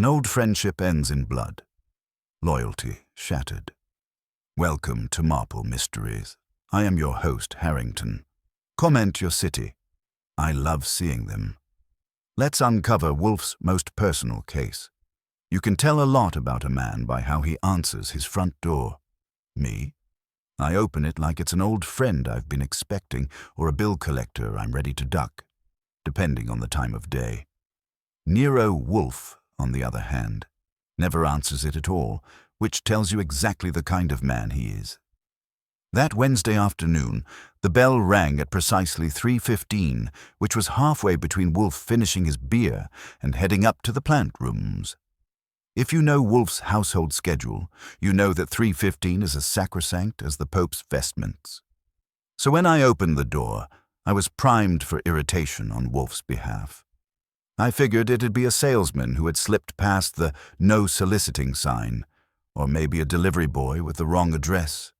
An old friendship ends in blood. Loyalty shattered. Welcome to Marple Mysteries. I am your host, Harrington. Comment your city. I love seeing them. Let's uncover Wolfe's most personal case. You can tell a lot about a man by how he answers his front door. Me? I open it like it's an old friend I've been expecting or a bill collector I'm ready to duck, depending on the time of day. Nero Wolfe, on the other hand, never answers it at all, which tells you exactly the kind of man he is. That Wednesday afternoon, the bell rang at precisely 3:15, which was halfway between Wolfe finishing his beer and heading up to the plant rooms. If you know Wolfe's household schedule, you know that 3:15 is as sacrosanct as the Pope's vestments. So when I opened the door, I was primed for irritation on Wolfe's behalf. I figured it'd be a salesman who had slipped past the no soliciting sign, or maybe a delivery boy with the wrong address.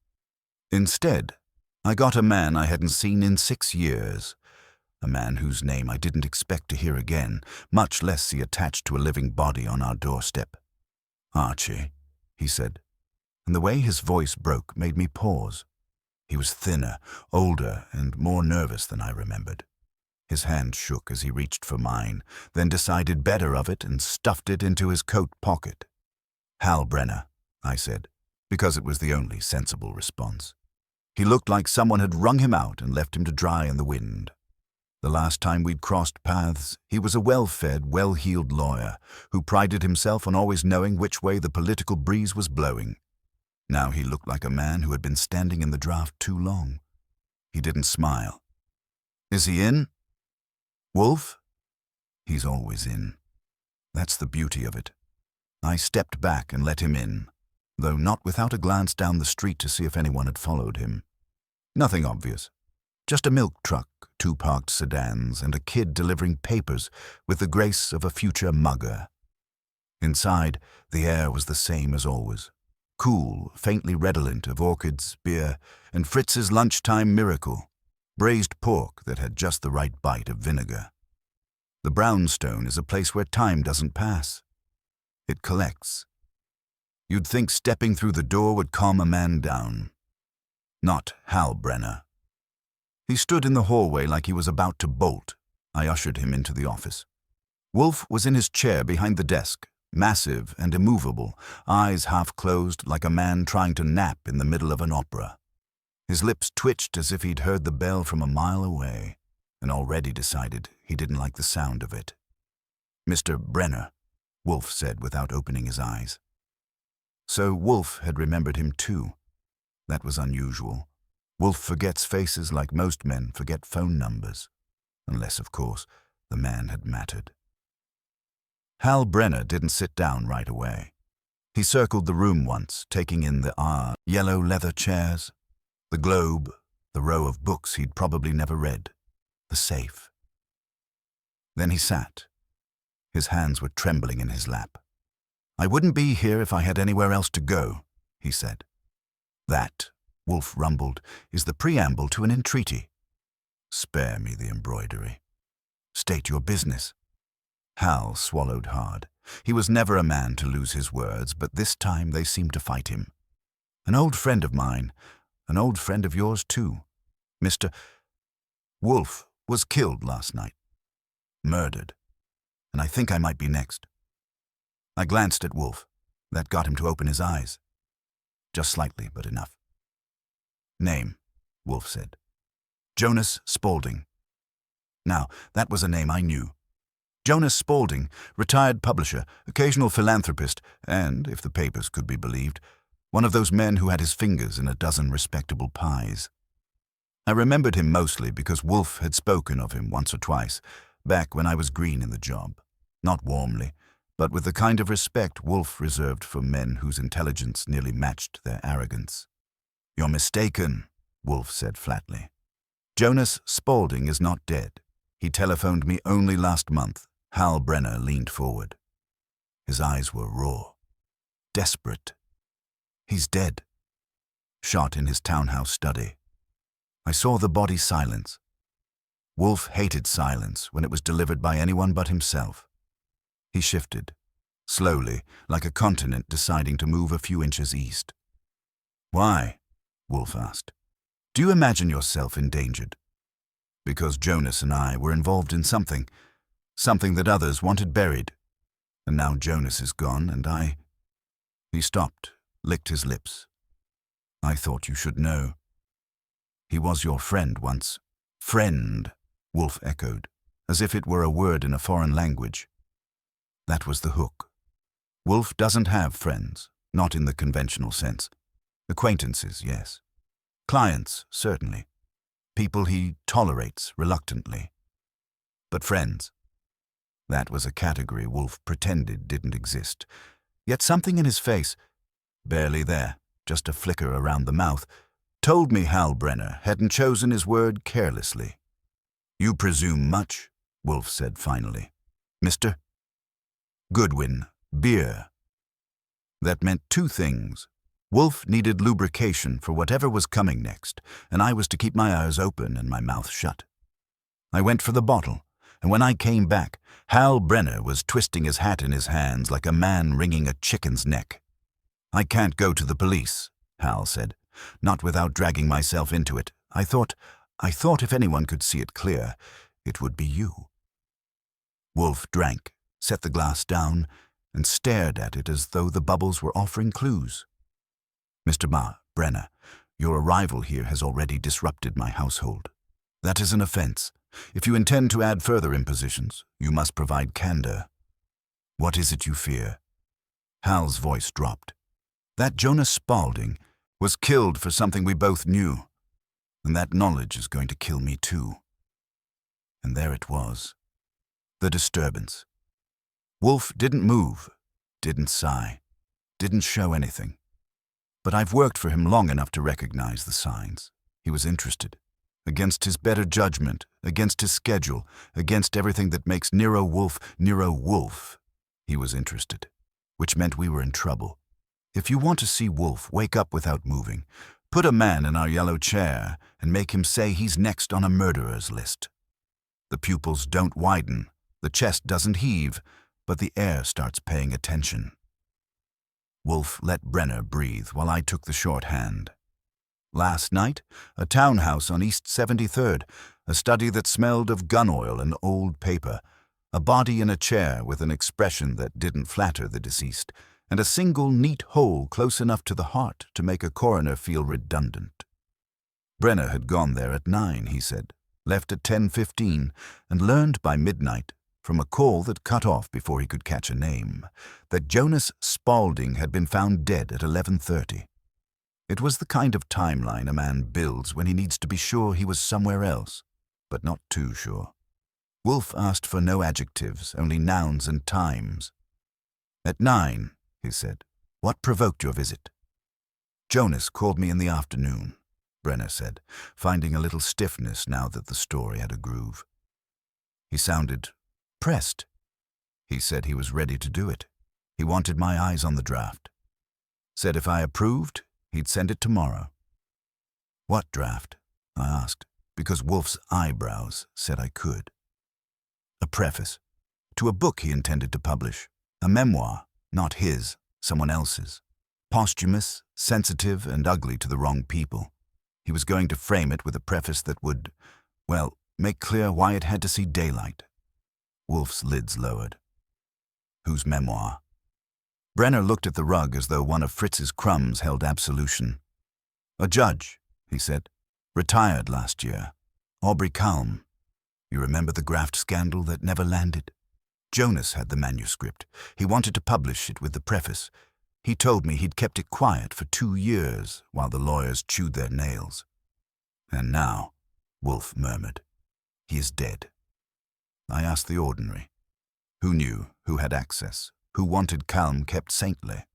Instead, I got a man I hadn't seen in 6 years, a man whose name I didn't expect to hear again, much less see attached to a living body on our doorstep. "Archie," he said, and the way his voice broke made me pause. He was thinner, older, and more nervous than I remembered. His hand shook as he reached for mine, then decided better of it and stuffed it into his coat pocket. "Hal Brenner," I said, because it was the only sensible response. He looked like someone had wrung him out and left him to dry in the wind. The last time we'd crossed paths, he was a well-fed, well-heeled lawyer who prided himself on always knowing which way the political breeze was blowing. Now he looked like a man who had been standing in the draft too long. He didn't smile. "Is he in?" "Wolfe?" "He's always in. That's the beauty of it." I stepped back and let him in, though not without a glance down the street to see if anyone had followed him. Nothing obvious. Just a milk truck, 2 parked sedans, and a kid delivering papers with the grace of a future mugger. Inside, the air was the same as always. Cool, faintly redolent of orchids, beer, and Fritz's lunchtime miracle, braised pork that had just the right bite of vinegar. The brownstone is a place where time doesn't pass. It collects. You'd think stepping through the door would calm a man down. Not Hal Brenner. He stood in the hallway like he was about to bolt. I ushered him into the office. Wolfe was in his chair behind the desk, massive and immovable, eyes half closed like a man trying to nap in the middle of an opera. His lips twitched as if he'd heard the bell from a mile away, and already decided he didn't like the sound of it. "Mr. Brenner," Wolfe said without opening his eyes. So Wolfe had remembered him too. That was unusual. Wolfe forgets faces like most men forget phone numbers, unless, of course, the man had mattered. Hal Brenner didn't sit down right away. He circled the room once, taking in the yellow leather chairs, the globe, the row of books he'd probably never read, the safe. Then he sat. His hands were trembling in his lap. "I wouldn't be here if I had anywhere else to go," he said. "That," Wolfe rumbled, "is the preamble to an entreaty." "Spare me the embroidery. State your business." Hal swallowed hard. He was never a man to lose his words, but this time they seemed to fight him. "An old friend of mine, an old friend of yours too, Mr. Wolfe, was killed last night. Murdered. And I think I might be next." I glanced at Wolfe. That got him to open his eyes. Just slightly, but enough. "Name," Wolfe said. "Jonas Spaulding." Now, that was a name I knew. Jonas Spaulding, retired publisher, occasional philanthropist, and, if the papers could be believed, one of those men who had his fingers in a dozen respectable pies. I remembered him mostly because Wolfe had spoken of him once or twice, back when I was green in the job. Not warmly, but with the kind of respect Wolfe reserved for men whose intelligence nearly matched their arrogance. "You're mistaken," Wolfe said flatly. "Jonas Spaulding is not dead. He telephoned me only last month." Hal Brenner leaned forward. His eyes were raw, desperate. "He's dead. Shot in his townhouse study." I saw the body silence. Wolfe hated silence when it was delivered by anyone but himself. He shifted, slowly, like a continent deciding to move a few inches east. "Why?" Wolfe asked. "Do you imagine yourself endangered?" "Because Jonas and I were involved in something that others wanted buried. And now Jonas is gone, and I—" He stopped, licked his lips. "I thought you should know. He was your friend once." "Friend," Wolfe echoed, as if it were a word in a foreign language. That was the hook. Wolfe doesn't have friends, not in the conventional sense. Acquaintances, yes. Clients, certainly. People he tolerates reluctantly. But friends. That was a category Wolfe pretended didn't exist. Yet something in his face, barely there, just a flicker around the mouth, told me Hal Brenner hadn't chosen his word carelessly. "You presume much," Wolfe said finally. "Mr. Goodwin, beer." That meant two things. Wolfe needed lubrication for whatever was coming next, and I was to keep my eyes open and my mouth shut. I went for the bottle, and when I came back, Hal Brenner was twisting his hat in his hands like a man wringing a chicken's neck. "I can't go to the police," Hal said, "not without dragging myself into it. I thought if anyone could see it clear, it would be you." Wolfe drank, set the glass down, and stared at it as though the bubbles were offering clues. "Mr. Brenner, your arrival here has already disrupted my household. That is an offense. If you intend to add further impositions, you must provide candor. What is it you fear?" Hal's voice dropped. "That Jonas Spaulding was killed for something we both knew, and that knowledge is going to kill me too." And there it was. The disturbance. Wolfe didn't move, didn't sigh, didn't show anything. But I've worked for him long enough to recognize the signs. He was interested. Against his better judgment, against his schedule, against everything that makes Nero Wolfe, he was interested, which meant we were in trouble. If you want to see Wolfe wake up without moving, put a man in our yellow chair and make him say he's next on a murderer's list. The pupils don't widen, the chest doesn't heave, but the air starts paying attention. Wolfe let Brenner breathe while I took the shorthand. Last night, a townhouse on East 73rd, a study that smelled of gun oil and old paper, a body in a chair with an expression that didn't flatter the deceased, and a single neat hole close enough to the heart to make a coroner feel redundant. Brenner had gone there at 9, he said, left at 10:15, and learned by midnight, from a call that cut off before he could catch a name, that Jonas Spaulding had been found dead at 11:30. It was the kind of timeline a man builds when he needs to be sure he was somewhere else, but not too sure. Wolfe asked for no adjectives, only nouns and times. "At 9, he said. "What provoked your visit?" "Jonas called me in the afternoon," Brenner said, finding a little stiffness now that the story had a groove. He sounded pressed. He said he was ready to do it. He wanted my eyes on the draft. Said if I approved, he'd send it tomorrow. "What draft?" I asked, because Wolfe's eyebrows said I could. "A preface. To a book he intended to publish. A memoir, not his, someone else's. Posthumous, sensitive, and ugly to the wrong people. He was going to frame it with a preface that would, well, make clear why it had to see daylight." Wolfe's lids lowered. "Whose memoir?" Brenner looked at the rug as though one of Fritz's crumbs held absolution. "A judge," he said. "Retired last year. Aubrey Calm. You remember the graft scandal that never landed? Jonas had the manuscript. He wanted to publish it with the preface. He told me he'd kept it quiet for 2 years while the lawyers chewed their nails. And now," Wolfe murmured, "he is dead." I asked the ordinary. Who knew, who had access, who wanted Calm kept saintly?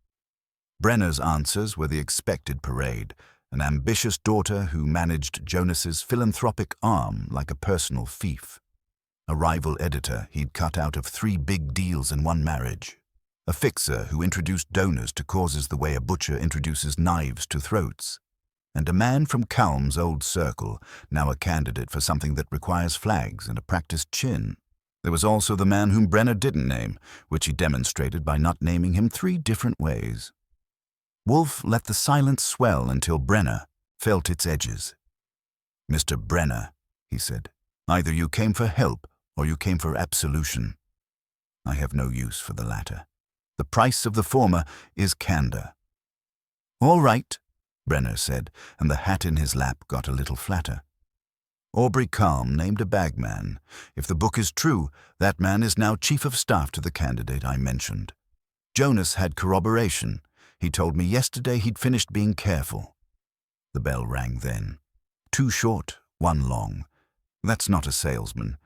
Brenner's answers were the expected parade, an ambitious daughter who managed Jonas's philanthropic arm like a personal fief. A rival editor he'd cut out of 3 big deals in one marriage. A fixer who introduced donors to causes the way a butcher introduces knives to throats. And a man from Calm's old circle, now a candidate for something that requires flags and a practiced chin. There was also the man whom Brenner didn't name, which he demonstrated by not naming him 3 different ways. Wolfe let the silence swell until Brenner felt its edges. "Mr. Brenner," he said, "either you came for help or you came for absolution. I have no use for the latter. The price of the former is candor." "All right," Brenner said, and the hat in his lap got a little flatter. Aubrey Calm named a bagman. If the book is true, that man is now chief of staff to the candidate I mentioned. Jonas had corroboration. He told me yesterday he'd finished being careful. The bell rang then. 2 short, 1 long. That's not a salesman.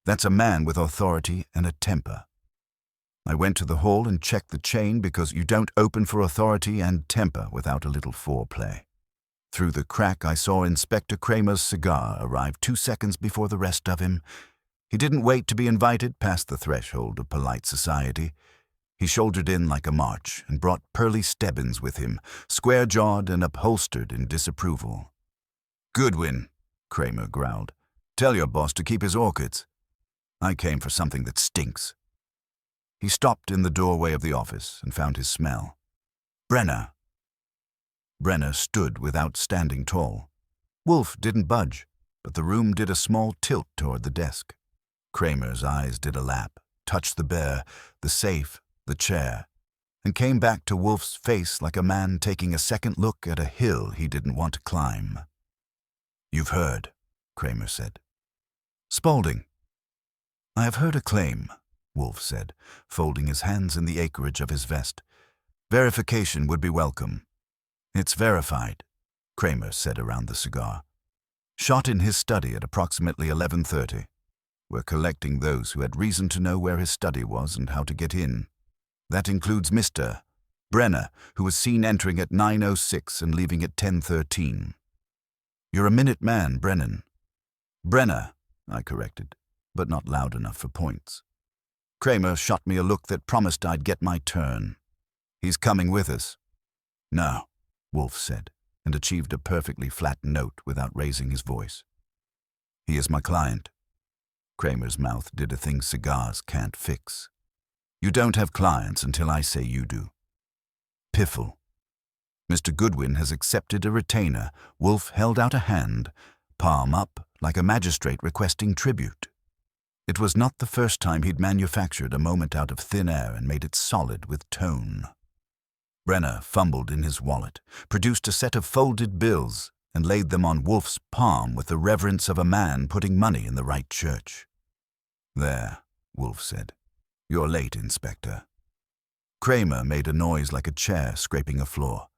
That's a man with authority and a temper. I went to the hall and checked the chain because you don't open for authority and temper without a little foreplay. Through the crack, I saw Inspector Kramer's cigar arrive 2 seconds before the rest of him. He didn't wait to be invited past the threshold of polite society. He shouldered in like a march and brought Pearlie Stebbins with him, square-jawed and upholstered in disapproval. "Goodwin," Kramer growled, "tell your boss to keep his orchids. I came for something that stinks." He stopped in the doorway of the office and found his smell. "Brenner." Brenner stood without standing tall. Wolfe didn't budge, but the room did a small tilt toward the desk. Kramer's eyes did a lap, touched the bear, the safe, the chair, and came back to Wolfe's face like a man taking a second look at a hill he didn't want to climb. "You've heard," Kramer said. "Spaulding." "I have heard a claim," Wolfe said, folding his hands in the acreage of his vest. "Verification would be welcome." "It's verified," Kramer said around the cigar. "Shot in his study at approximately 11:30. We're collecting those who had reason to know where his study was and how to get in. That includes Mr. Brenner, who was seen entering at 9:06 and leaving at 10:13. You're a minute man, Brennan." "Brenner," I corrected, but not loud enough for points. Kramer shot me a look that promised I'd get my turn. "He's coming with us." "No," Wolfe said, and achieved a perfectly flat note without raising his voice. "He is my client." Kramer's mouth did a thing cigars can't fix. "You don't have clients until I say you do." Piffle. Mr. Goodwin has accepted a retainer. Wolfe held out a hand, palm up, like a magistrate requesting tribute. It was not the first time he'd manufactured a moment out of thin air and made it solid with tone. Brenner fumbled in his wallet, produced a set of folded bills, and laid them on Wolfe's palm with the reverence of a man putting money in the right church. "There," Wolfe said. "You're late, Inspector." Kramer made a noise like a chair scraping a floor.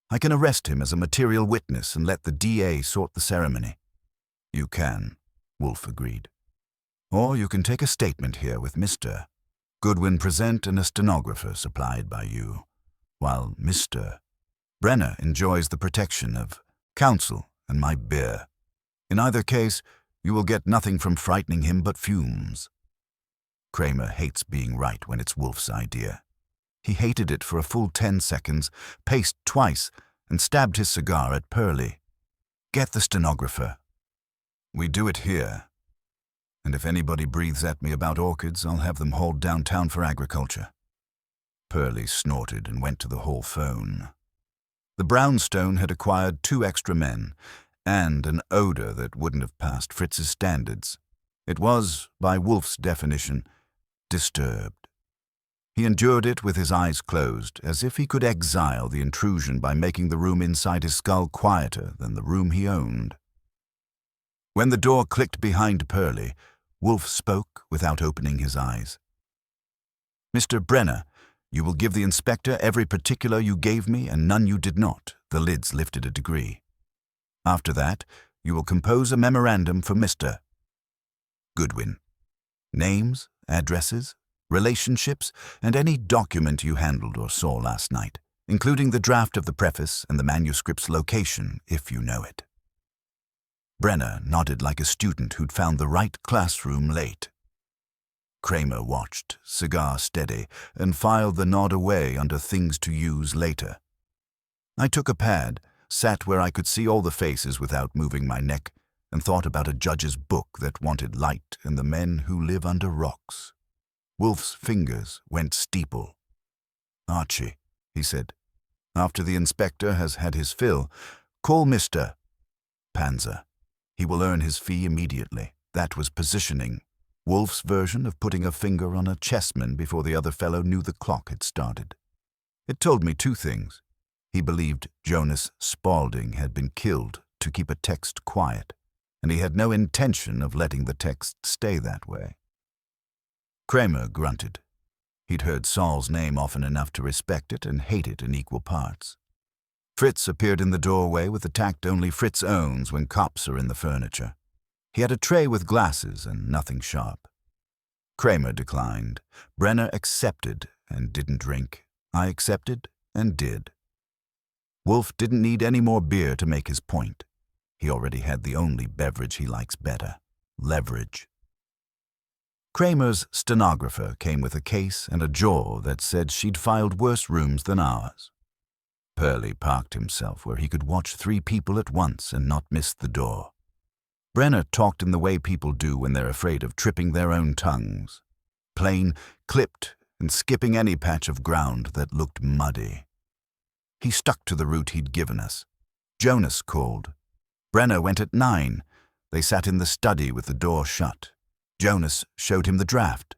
"I can arrest him as a material witness and let the DA sort the ceremony." "You can," Wolfe agreed. "Or you can take a statement here with Mr. Goodwin present and a stenographer supplied by you, while Mr. Brenner enjoys the protection of counsel and my beer. In either case, you will get nothing from frightening him but fumes." Kramer hates being right when it's Wolfe's idea. He hated it for a full 10 seconds, paced twice, and stabbed his cigar at Pearlie. "Get the stenographer." "We do it here. And if anybody breathes at me about orchids, I'll have them hauled downtown for agriculture." Pearlie snorted and went to the hall phone. The brownstone had acquired 2 extra men, and an odor that wouldn't have passed Fritz's standards. It was, by Wolfe's definition, disturbed. He endured it with his eyes closed, as if he could exile the intrusion by making the room inside his skull quieter than the room he owned. When the door clicked behind Pearlie, Wolfe spoke without opening his eyes. "Mr. Brenner, you will give the inspector every particular you gave me and none you did not." The lids lifted a degree. "After that, you will compose a memorandum for Mr. Goodwin. Names, addresses, relationships, and any document you handled or saw last night, including the draft of the preface and the manuscript's location, if you know it." Brenner nodded like a student who'd found the right classroom late. Kramer watched, cigar steady, and filed the nod away under things to use later. I took a pad, sat where I could see all the faces without moving my neck, and thought about a judge's book that wanted light and the men who live under rocks. Wolfe's fingers went steeple. "Archie," he said, "after the inspector has had his fill, call Mr. Panzer. He will earn his fee immediately." That was positioning, Wolfe's version of putting a finger on a chessman before the other fellow knew the clock had started. It told me two things. He believed Jonas Spaulding had been killed to keep a text quiet, and he had no intention of letting the text stay that way. Kramer grunted. He'd heard Saul's name often enough to respect it and hate it in equal parts. Fritz appeared in the doorway with the tact only Fritz owns when cops are in the furniture. He had a tray with glasses and nothing sharp. Kramer declined. Brenner accepted and didn't drink. I accepted and did. Wolfe didn't need any more beer to make his point. He already had the only beverage he likes better: leverage. Kramer's stenographer came with a case and a jaw that said she'd filed worse rooms than ours. Pearlie parked himself where he could watch 3 people at once and not miss the door. Brenner talked in the way people do when they're afraid of tripping their own tongues. Plain, clipped, and skipping any patch of ground that looked muddy. He stuck to the route he'd given us. Jonas called. Brenner went at 9. They sat in the study with the door shut. Jonas showed him the draft.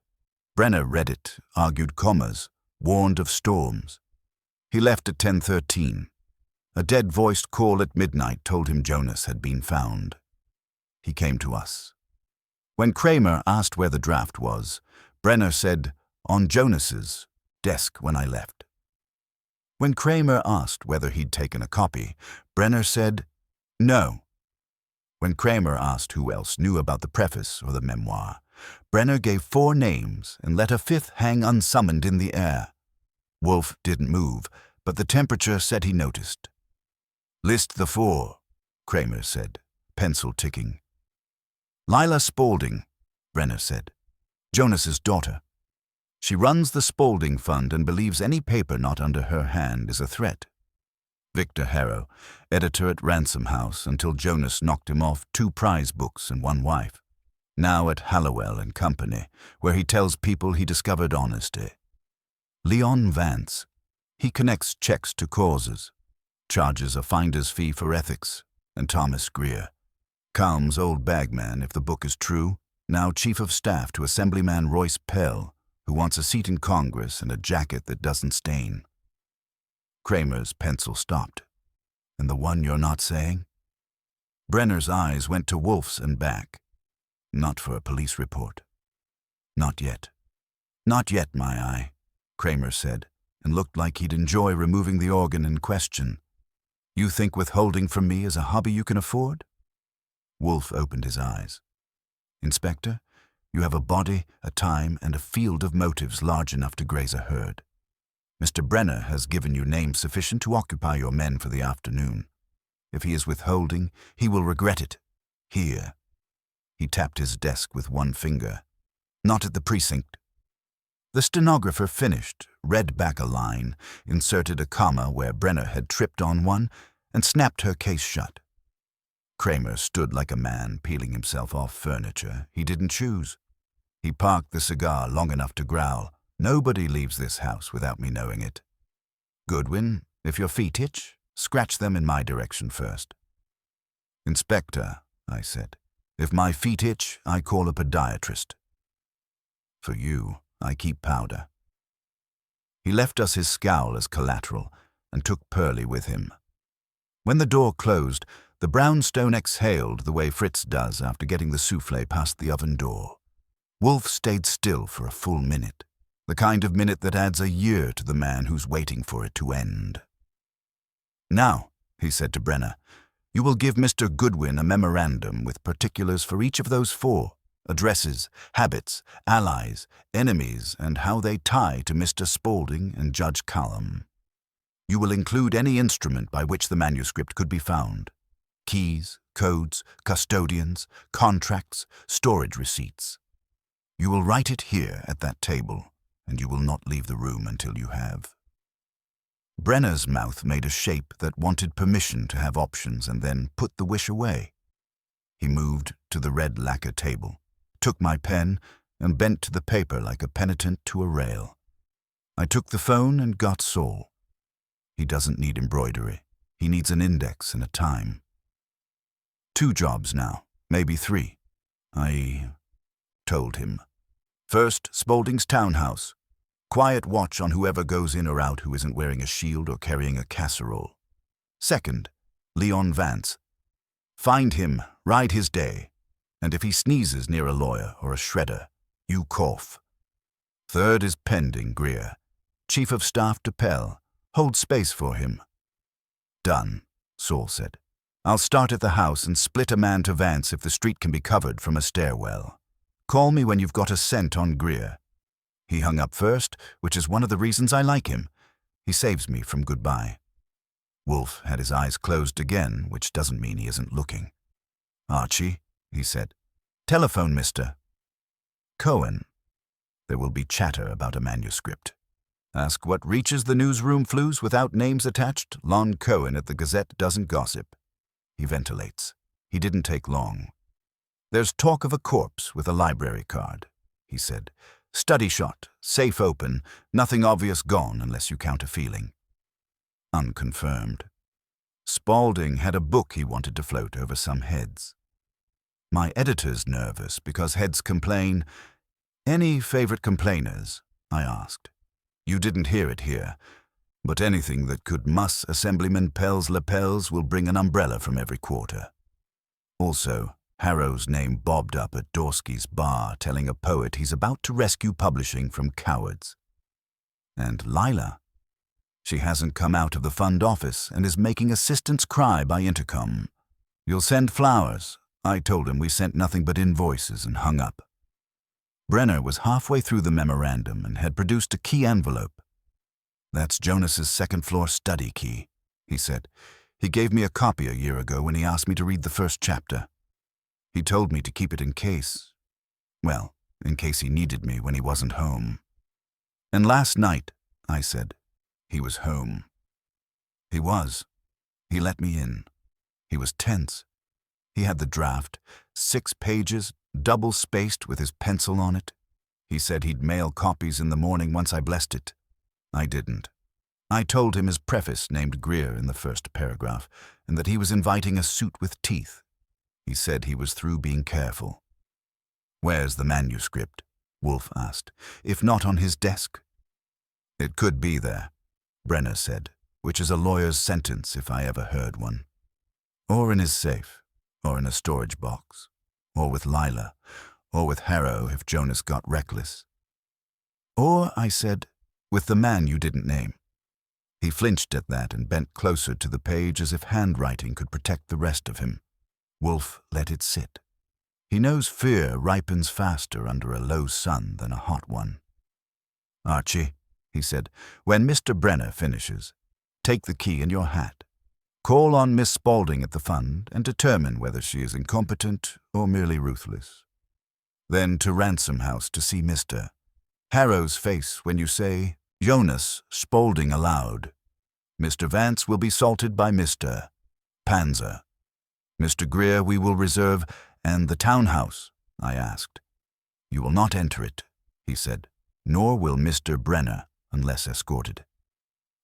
Brenner read it, argued commas, warned of storms. He left at 10:13. A dead-voiced call at midnight told him Jonas had been found. He came to us. When Kramer asked where the draft was, Brenner said, "On Jonas's desk when I left." When Kramer asked whether he'd taken a copy, Brenner said, "No." When Kramer asked who else knew about the preface or the memoir, Brenner gave 4 names and let a 5th hang unsummoned in the air. Wolfe didn't move, but the temperature said he noticed. "List the 4, Kramer said, pencil ticking. "Lila Spaulding," Brenner said. "Jonas's daughter. She runs the Spaulding Fund and believes any paper not under her hand is a threat. Victor Harrow, editor at Ransom House until Jonas knocked him off 2 prize books and 1 wife. Now at Hallowell and Company, where he tells people he discovered honesty. Leon Vance. He connects checks to causes, charges a finder's fee for ethics, and Thomas Greer. Calm's old bagman, if the book is true, now chief of staff to Assemblyman Royce Pell, who wants a seat in Congress and a jacket that doesn't stain." Kramer's pencil stopped. "And the one you're not saying?" Brenner's eyes went to Wolfe's and back. "Not for a police report." "Not yet." "Not yet, my eye," Kramer said, and looked like he'd enjoy removing the organ in question. "You think withholding from me is a hobby you can afford?" Wolfe opened his eyes. "Inspector, you have a body, a time, and a field of motives large enough to graze a herd. Mr. Brenner has given you names sufficient to occupy your men for the afternoon. If he is withholding, he will regret it. Here." He tapped his desk with 1 finger. "Not at the precinct." The stenographer finished, read back a line, inserted a comma where Brenner had tripped on one, and snapped her case shut. Kramer stood like a man peeling himself off furniture he didn't choose. He parked the cigar long enough to growl, "Nobody leaves this house without me knowing it. Goodwin, if your feet itch, scratch them in my direction first." "Inspector," I said, "if my feet itch, I call a podiatrist. For you, I keep powder." He left us his scowl as collateral and took Pearlie with him. When the door closed, the brownstone exhaled the way Fritz does after getting the souffle past the oven door. Wolfe stayed still for a full minute, the kind of minute that adds a year to the man who's waiting for it to end. "Now," he said to Brenner, "you will give Mr. Goodwin a memorandum with particulars for each of those 4, addresses, habits, allies, enemies, and how they tie to Mr. Spaulding and Judge Callum. You will include any instrument by which the manuscript could be found. Keys, codes, custodians, contracts, storage receipts. You will write it here at that table, and you will not leave the room until you have." Brenner's mouth made a shape that wanted permission to have options and then put the wish away. He moved to the red lacquer table, took my pen, and bent to the paper like a penitent to a rail. I took the phone and got Saul. He doesn't need embroidery. He needs an index and a time. 2 jobs now, maybe 3. I told him. First, Spaulding's townhouse. Quiet watch on whoever goes in or out who isn't wearing a shield or carrying a casserole. Second, Leon Vance. Find him, ride his day, and if he sneezes near a lawyer or a shredder, you cough. Third is pending Greer. Chief of Staff to Pell. Hold space for him. Done, Saul said. I'll start at the house and split a man to Vance if the street can be covered from a stairwell. Call me when you've got a scent on Greer. He hung up first, which is one of the reasons I like him. He saves me from goodbye. Wolfe had his eyes closed again, which doesn't mean he isn't looking. Archie, he said. Telephone, mister. Cohen. There will be chatter about a manuscript. Ask what reaches the newsroom flues without names attached. Lon Cohen at the Gazette doesn't gossip. He ventilates. He didn't take long. There's talk of a corpse with a library card, he said. Study shot, safe open, nothing obvious gone unless you count a feeling. Unconfirmed. Spaulding had a book he wanted to float over some heads. My editor's nervous because heads complain. Any favorite complainers? I asked. You didn't hear it here, but anything that could muss Assemblyman Pell's lapels will bring an umbrella from every quarter. Also, Harrow's name bobbed up at Dorsky's bar telling a poet he's about to rescue publishing from cowards. And Lila. She hasn't come out of the fund office and is making assistants cry by intercom. You'll send flowers. I told him we sent nothing but invoices and hung up. Brenner was halfway through the memorandum and had produced a key envelope. That's Jonas's second-floor study key, he said. He gave me a copy a year ago when he asked me to read the first chapter. He told me to keep it in case he needed me when he wasn't home. And last night, I said, he was home. He was. He let me in. He was tense. He had the draft, 6 pages, double-spaced with his pencil on it. He said he'd mail copies in the morning once I blessed it. I didn't. I told him his preface named Greer in the first paragraph, and that he was inviting a suit with teeth. He said he was through being careful. Where's the manuscript? Wolfe asked. If not on his desk? It could be there, Brenner said, which is a lawyer's sentence if I ever heard one. Or in his safe, or in a storage box, or with Lila, or with Harrow if Jonas got reckless. Or, I said, with the man you didn't name. He flinched at that and bent closer to the page as if handwriting could protect the rest of him. Wolfe let it sit. He knows fear ripens faster under a low sun than a hot one. Archie, he said, when Mr. Brenner finishes, take the key in your hat. Call on Miss Spaulding at the fund and determine whether she is incompetent or merely ruthless. Then to Ransom House to see Mr. Harrow's face when you say, Jonas Spaulding aloud. Mr. Vance will be salted by Mr. Panzer. Mr. Greer we will reserve, and the townhouse, I asked. You will not enter it, he said, nor will Mr. Brenner, unless escorted.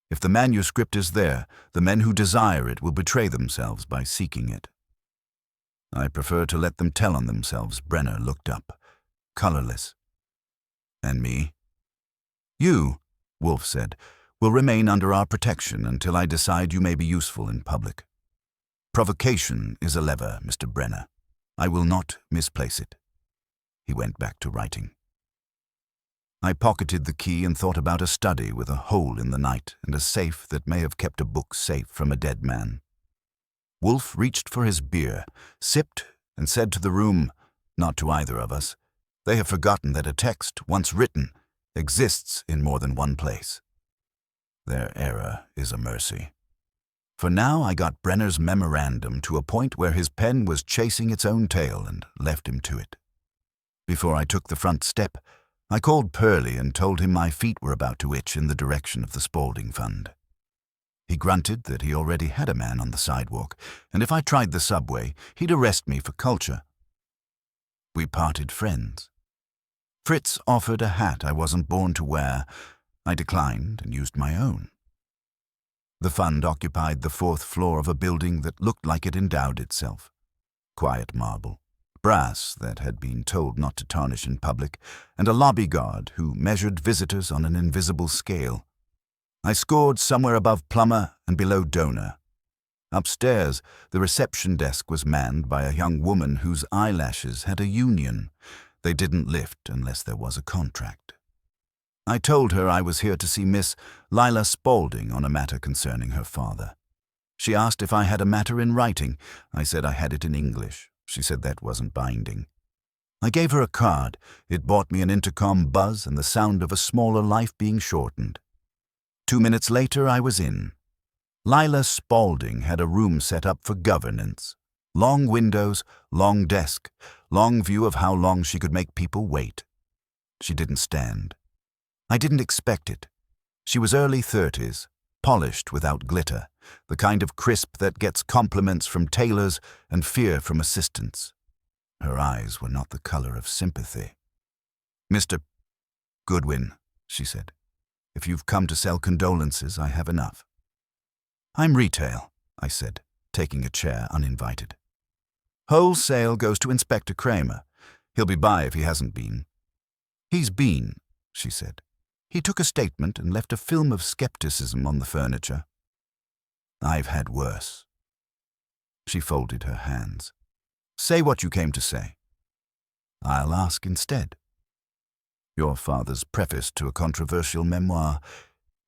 If the manuscript is there, the men who desire it will betray themselves by seeking it. I prefer to let them tell on themselves. Brenner looked up, colorless. And me? You, Wolfe said, will remain under our protection until I decide you may be useful in public. Provocation is a lever, Mr. Brenner. I will not misplace it. He went back to writing. I pocketed the key and thought about a study with a hole in the night and a safe that may have kept a book safe from a dead man. Wolfe reached for his beer, sipped, and said to the room, not to either of us, they have forgotten that a text, once written, exists in more than one place. Their error is a mercy. For now I got Brenner's memorandum to a point where his pen was chasing its own tail and left him to it. Before I took the front step, I called Pearlie and told him my feet were about to itch in the direction of the Spaulding Fund. He grunted that he already had a man on the sidewalk, and if I tried the subway, he'd arrest me for culture. We parted friends. Fritz offered a hat I wasn't born to wear. I declined and used my own. The fund occupied the 4th floor of a building that looked like it endowed itself. Quiet marble, brass that had been told not to tarnish in public, and a lobby guard who measured visitors on an invisible scale. I scored somewhere above plumber and below donor. Upstairs, the reception desk was manned by a young woman whose eyelashes had a union. They didn't lift unless there was a contract. I told her I was here to see Miss Lila Spaulding on a matter concerning her father. She asked if I had a matter in writing. I said I had it in English. She said that wasn't binding. I gave her a card. It bought me an intercom buzz and the sound of a smaller life being shortened. 2 minutes later, I was in. Lila Spaulding had a room set up for governance. Long windows, long desk, long view of how long she could make people wait. She didn't stand. I didn't expect it. She was early 30s, polished without glitter, the kind of crisp that gets compliments from tailors and fear from assistants. Her eyes were not the color of sympathy. "Mr. Goodwin," she said. "If you've come to sell condolences, I have enough." "I'm retail," I said, taking a chair uninvited. "Wholesale goes to Inspector Kramer. He'll be by if he hasn't been." "He's been," she said. "He took a statement and left a film of skepticism on the furniture." "I've had worse." She folded her hands. "Say what you came to say." "I'll ask instead. Your father's preface to a controversial memoir.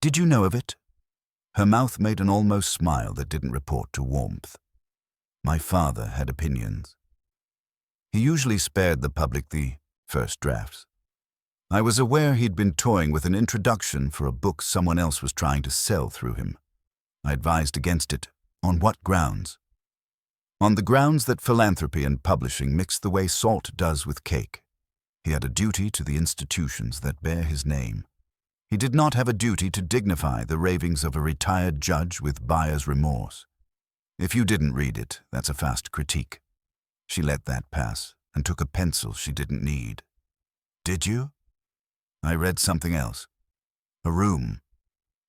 Did you know of it?" Her mouth made an almost smile that didn't report to warmth. My father had opinions. He usually spared the public the first drafts. I was aware he'd been toying with an introduction for a book someone else was trying to sell through him. I advised against it. On what grounds? On the grounds that philanthropy and publishing mix the way salt does with cake. He had a duty to the institutions that bear his name. He did not have a duty to dignify the ravings of a retired judge with buyer's remorse. If you didn't read it, that's a fast critique. She let that pass and took a pencil she didn't need. "Did you?" "I read something else. A room.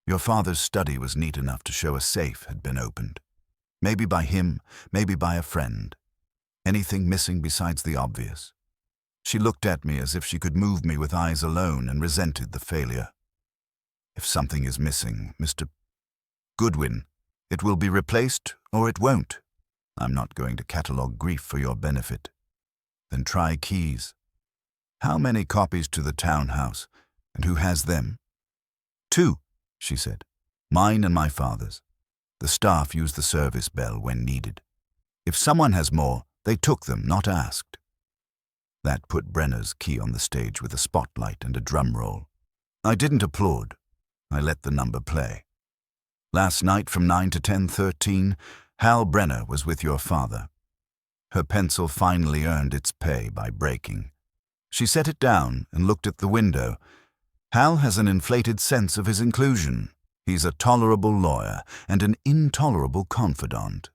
Your father's study was neat enough to show a safe had been opened. Maybe by him, maybe by a friend. Anything missing besides the obvious?" She looked at me as if she could move me with eyes alone and resented the failure. "If something is missing, Mr. Goodwin, it will be replaced or it won't. I'm not going to catalogue grief for your benefit." "Then try keys." "How many copies to the townhouse, and who has them?" "2, she said. "Mine and my father's. The staff use the service bell when needed. If someone has more, they took them, not asked." That put Brenner's key on the stage with a spotlight and a drum roll. I didn't applaud. I let the number play. "Last night from 9 to 10:13, Hal Brenner was with your father." Her pencil finally earned its pay by breaking. She set it down and looked at the window. "Hal has an inflated sense of his inclusion. He's a tolerable lawyer and an intolerable confidant.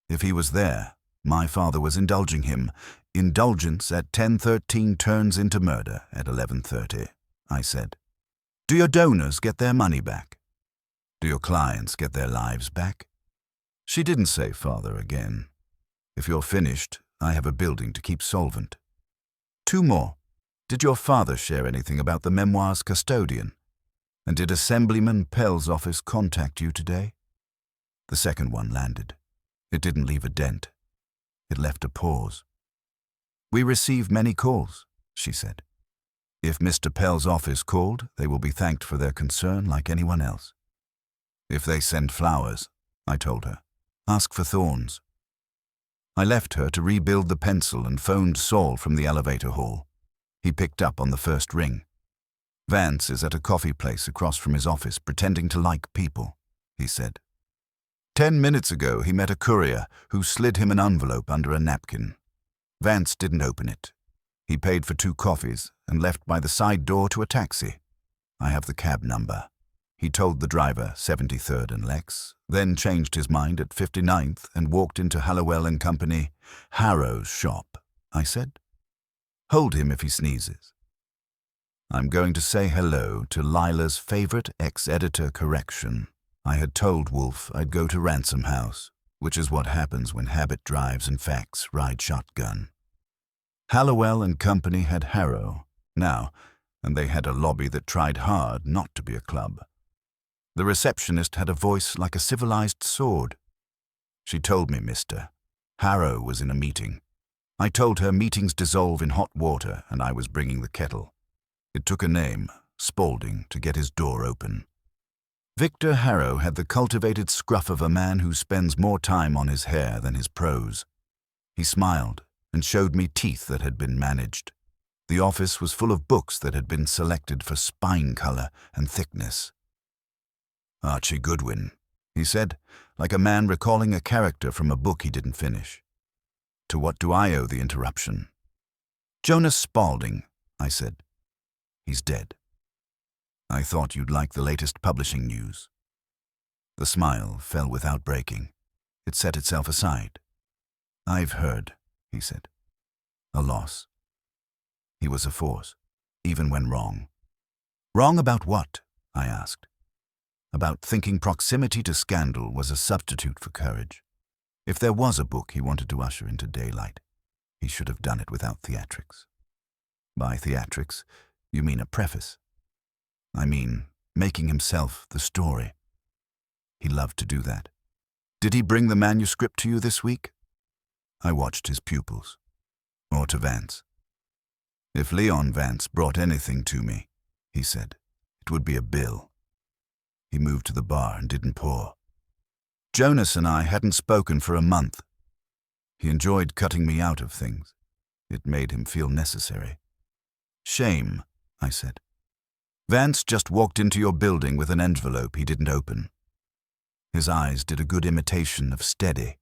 If he was there, my father was indulging him. Indulgence at 10:13 turns into murder at 11:30, I said. "Do your donors get their money back? Do your clients get their lives back?" She didn't say father again. "If you're finished, I have a building to keep solvent." 2 more. "Did your father share anything about the memoir's custodian? And did Assemblyman Pell's office contact you today?" The second one landed. It didn't leave a dent. It left a pause. "We receive many calls," she said. "If Mr. Pell's office called, they will be thanked for their concern like anyone else." "If they send flowers," I told her, "ask for thorns." I left her to rebuild the pencil and phoned Saul from the elevator hall. He picked up on the first ring. "Vance is at a coffee place across from his office pretending to like people," he said. 10 minutes ago he met a courier who slid him an envelope under a napkin. Vance didn't open it. He paid for 2 coffees and left by the side door to a taxi. I have the cab number. He told the driver 73rd and Lex, then changed his mind at 59th and walked into Hallowell and Company, Harrow's shop. I said, "Hold him if he sneezes. I'm going to say hello to Lila's favorite ex-editor correction. I had told Wolfe I'd go to Ransom House, which is what happens when habit drives and facts ride shotgun. Hallowell and Company had Harrow now, and they had a lobby that tried hard not to be a club. The receptionist had a voice like a civilized sword. She told me, "Mister, Harrow was in a meeting." I told her meetings dissolve in hot water, and I was bringing the kettle. It took a name, Spaulding, to get his door open. Victor Harrow had the cultivated scruff of a man who spends more time on his hair than his prose. He smiled and showed me teeth that had been managed. The office was full of books that had been selected for spine color and thickness. "Archie Goodwin," he said, like a man recalling a character from a book he didn't finish. To what do I owe the interruption? "Jonas Spaulding," I said. "He's dead. I thought you'd like the latest publishing news." The smile fell without breaking. It set itself aside. "I've heard," he said. "A loss." He was a force, even when wrong. "Wrong about what?" I asked. About thinking proximity to scandal was a substitute for courage. If there was a book he wanted to usher into daylight, he should have done it without theatrics. By theatrics, you mean a preface. I mean making himself the story. He loved to do that. "Did he bring the manuscript to you this week?" I watched his pupils. "Or to Vance?" "If Leon Vance brought anything to me," he said, "it would be a bill." He moved to the bar and didn't pour. Jonas and I hadn't spoken for a month. He enjoyed cutting me out of things. It made him feel necessary. "Shame," I said. "Vance just walked into your building with an envelope he didn't open." His eyes did a good imitation of steady.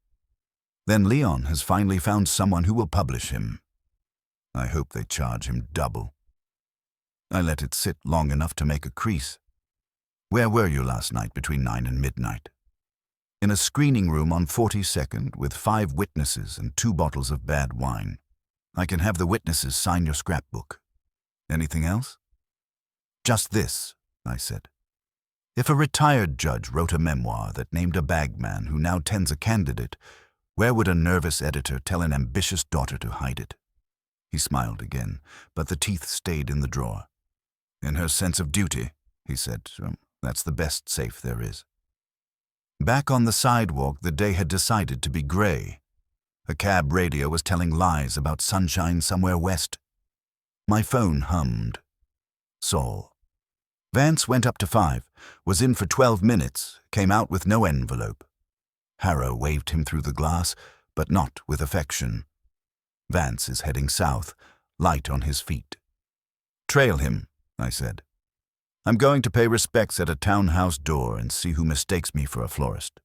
"Then Leon has finally found someone who will publish him. I hope they charge him double." I let it sit long enough to make a crease. "Where were you last night between 9 and midnight?" "In a screening room on 42nd with 5 witnesses and 2 bottles of bad wine. I can have the witnesses sign your scrapbook." "Anything else?" "Just this," I said. "If a retired judge wrote a memoir that named a bagman who now tends a candidate, where would a nervous editor tell an ambitious daughter to hide it?" He smiled again, but the teeth stayed in the drawer. "In her sense of duty," he said. "That's the best safe there is." Back on the sidewalk, the day had decided to be gray. A cab radio was telling lies about sunshine somewhere west. My phone hummed. Saul. Vance went up to 5, was in for 12 minutes, came out with no envelope. Harrow waved him through the glass, but not with affection. Vance is heading south, light on his feet. "Trail him," I said. "I'm going to pay respects at a townhouse door and see who mistakes me for a florist."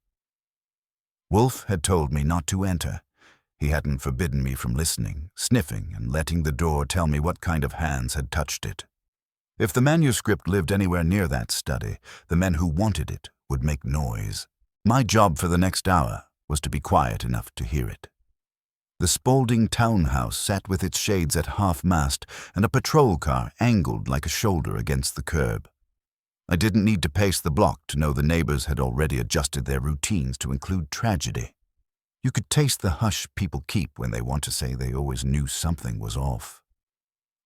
Wolfe had told me not to enter. He hadn't forbidden me from listening, sniffing, and letting the door tell me what kind of hands had touched it. If the manuscript lived anywhere near that study, the men who wanted it would make noise. My job for the next hour was to be quiet enough to hear it. The Spaulding townhouse sat with its shades at half-mast and a patrol car angled like a shoulder against the curb. I didn't need to pace the block to know the neighbors had already adjusted their routines to include tragedy. You could taste the hush people keep when they want to say they always knew something was off.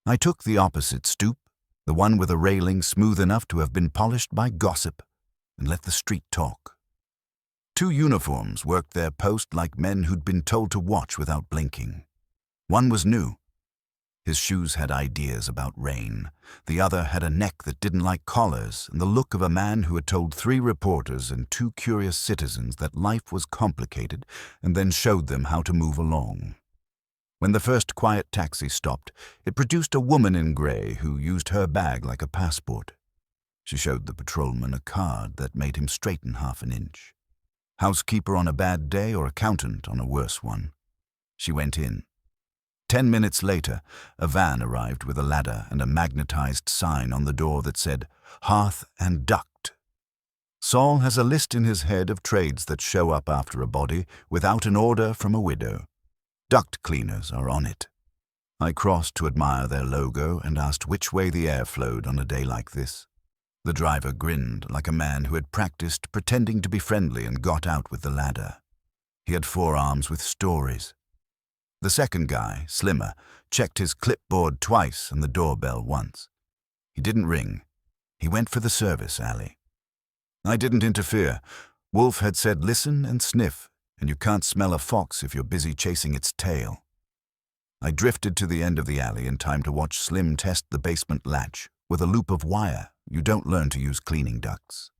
I took the opposite stoop, the one with a railing smooth enough to have been polished by gossip, and let the street talk. 2 uniforms worked their post like men who'd been told to watch without blinking. One was new. His shoes had ideas about rain. The other had a neck that didn't like collars and the look of a man who had told 3 reporters and 2 curious citizens that life was complicated and then showed them how to move along. When the first quiet taxi stopped, it produced a woman in gray who used her bag like a passport. She showed the patrolman a card that made him straighten half an inch. Housekeeper on a bad day or accountant on a worse one. She went in. 10 minutes later, a van arrived with a ladder and a magnetized sign on the door that said, "Hearth and Duct," Saul has a list in his head of trades that show up after a body without an order from a widow. Duct cleaners are on it. I crossed to admire their logo and asked which way the air flowed on a day like this. The driver grinned like a man who had practiced pretending to be friendly and got out with the ladder. He had forearms with stories. The second guy, slimmer, checked his clipboard twice and the doorbell once. He didn't ring. He went for the service alley. I didn't interfere. Wolfe had said listen and sniff, and you can't smell a fox if you're busy chasing its tail. I drifted to the end of the alley in time to watch Slim test the basement latch with a loop of wire. You don't learn to use cleaning ducts.